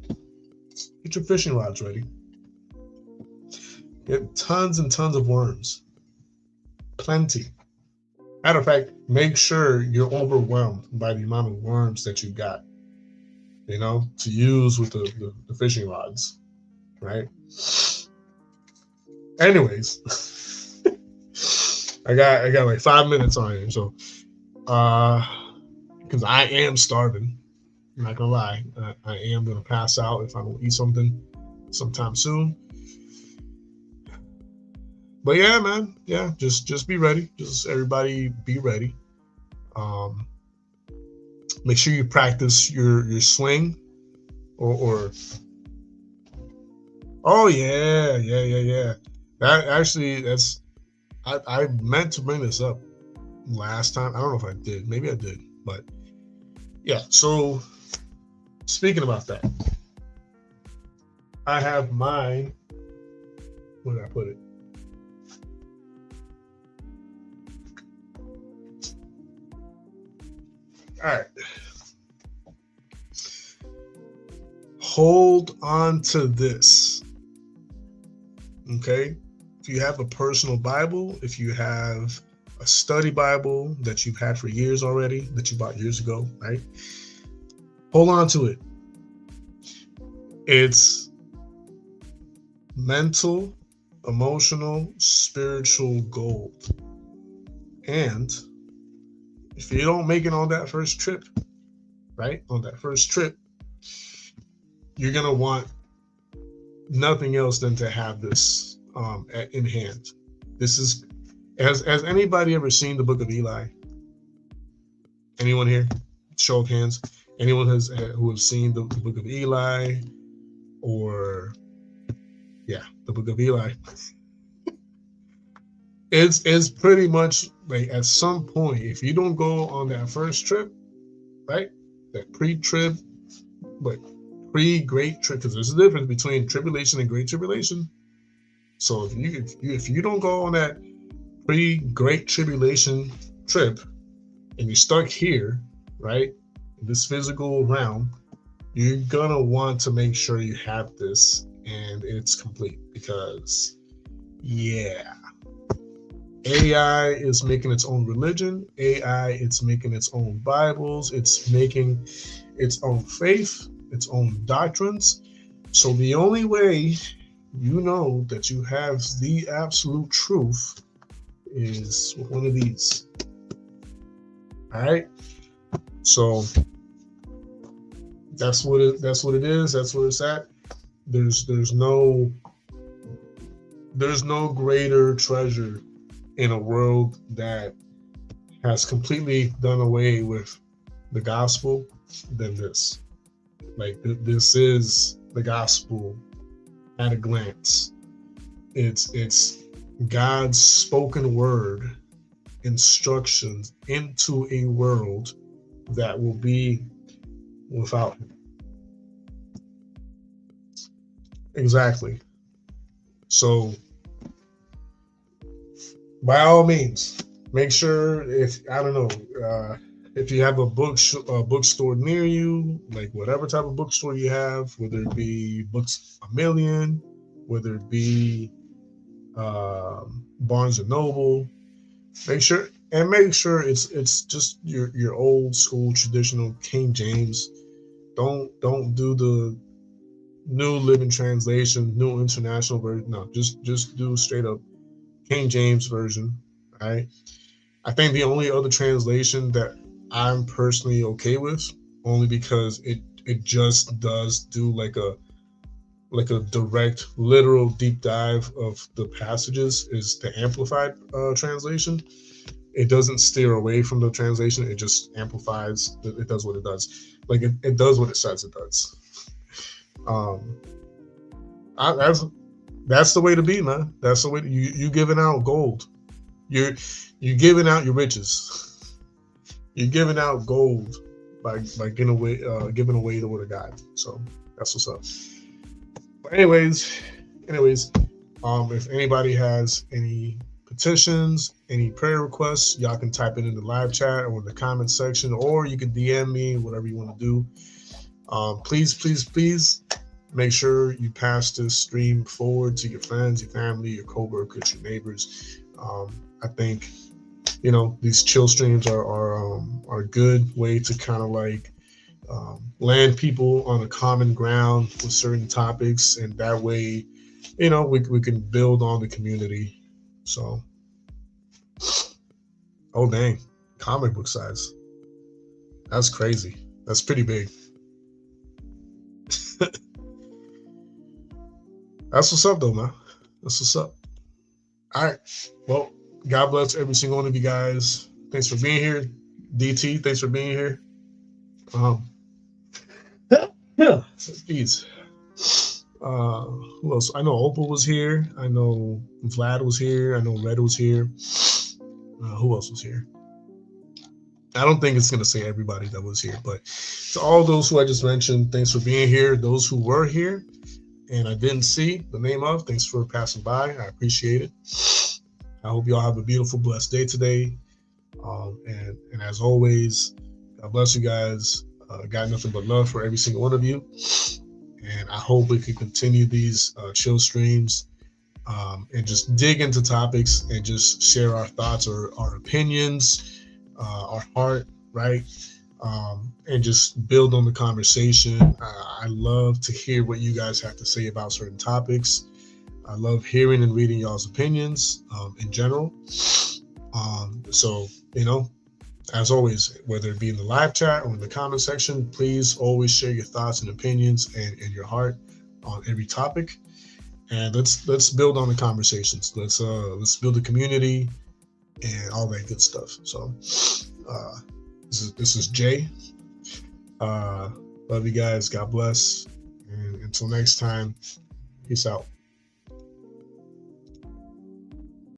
get your fishing rods ready. Get tons and tons of worms, plenty. Matter of fact, make sure you're overwhelmed by the amount of worms that you got, to use with the fishing rods, right? Anyways, I got like 5 minutes on here, so because I am starving, I'm not gonna lie, I am gonna pass out if I don't eat something sometime soon. But yeah, man, yeah, just be ready. Just everybody be ready. Make sure you practice your swing, or oh yeah. That actually, I meant to bring this up last time. I don't know if I did. Maybe I did, but yeah. So speaking about that, I have mine. Where did I put it? All right. Hold on to this. Okay? If you have a personal Bible, if you have a study Bible that you've had for years already, that you bought years ago, right? Hold on to it. It's mental, emotional, spiritual gold. And if you don't make it on that first trip, right? On that first trip, you're going to want nothing else than to have this in hand. This is, has anybody ever seen the Book of Eli? Anyone here? Show of hands. Anyone who has seen the Book of Eli, or the Book of Eli? It's pretty much like at some point, if you don't go on that first trip, right? That pre-trib, but pre-great trip, because there's a difference between tribulation and great tribulation. So if you don't go on that pre-great tribulation trip and you're stuck here, right, in this physical realm, you're gonna want to make sure you have this and it's complete, because AI is making its own religion. AI is making its own Bibles. It's making its own faith, its own doctrines. So the only way you know that you have the absolute truth is one of these. All right. So that's what it is. That's where it's at. There's no greater treasure in a world that has completely done away with the gospel than this. Like, this is the gospel at a glance. It's God's spoken word instructions into a world that will be without him. Exactly. So by all means, make sure, if you have a bookstore near you, like whatever type of bookstore you have, whether it be Books A Million, whether it be Barnes and Noble, make sure it's just your old school traditional King James. Don't do the New Living Translation, New International Version. No, just do straight up King James Version. Right? I think the only other translation that I'm personally okay with, only because it just does do like a direct, literal deep dive of the passages, is the Amplified translation. it doesn't steer away from the translation. It just amplifies. It does what it does. Like it does what it says it does. That's the way to be, man. That's the way you giving out gold. You're giving out your riches. You're giving out gold by giving away the word of God. So that's what's up. But anyways, if anybody has any petitions, any prayer requests, y'all can type it in the live chat or in the comment section, or you can DM me, whatever you want to do. Please make sure you pass this stream forward to your friends, your family, your coworkers, your neighbors. I think, these chill streams are a good way to kind of like land people on a common ground with certain topics, and that way, we can build on the community. So, oh dang, comic book size. That's crazy. That's pretty big. That's what's up, though, man. That's what's up. All right. Well, God bless every single one of you guys. Thanks for being here. DT, thanks for being here. Jeez. Who else? I know Opal was here. I know Vlad was here. I know Red was here. Who else was here? I don't think it's going to say everybody that was here, but to all those who I just mentioned, thanks for being here. Those who were here and I didn't see the name of, thanks for passing by. I appreciate it. I hope you all have a beautiful, blessed day today. And as always, God bless you guys. Got nothing but love for every single one of you. And I hope we can continue these chill streams and just dig into topics and just share our thoughts or our opinions, our heart, right? And just build on the conversation. I love to hear what you guys have to say about certain topics. I love hearing and reading y'all's opinions in general. So, as always, whether it be in the live chat or in the comment section, please always share your thoughts and opinions and your heart on every topic. And let's build on the conversations. Let's build a community and all that good stuff. So this is Jay. Love you guys. God bless. And until next time, peace out.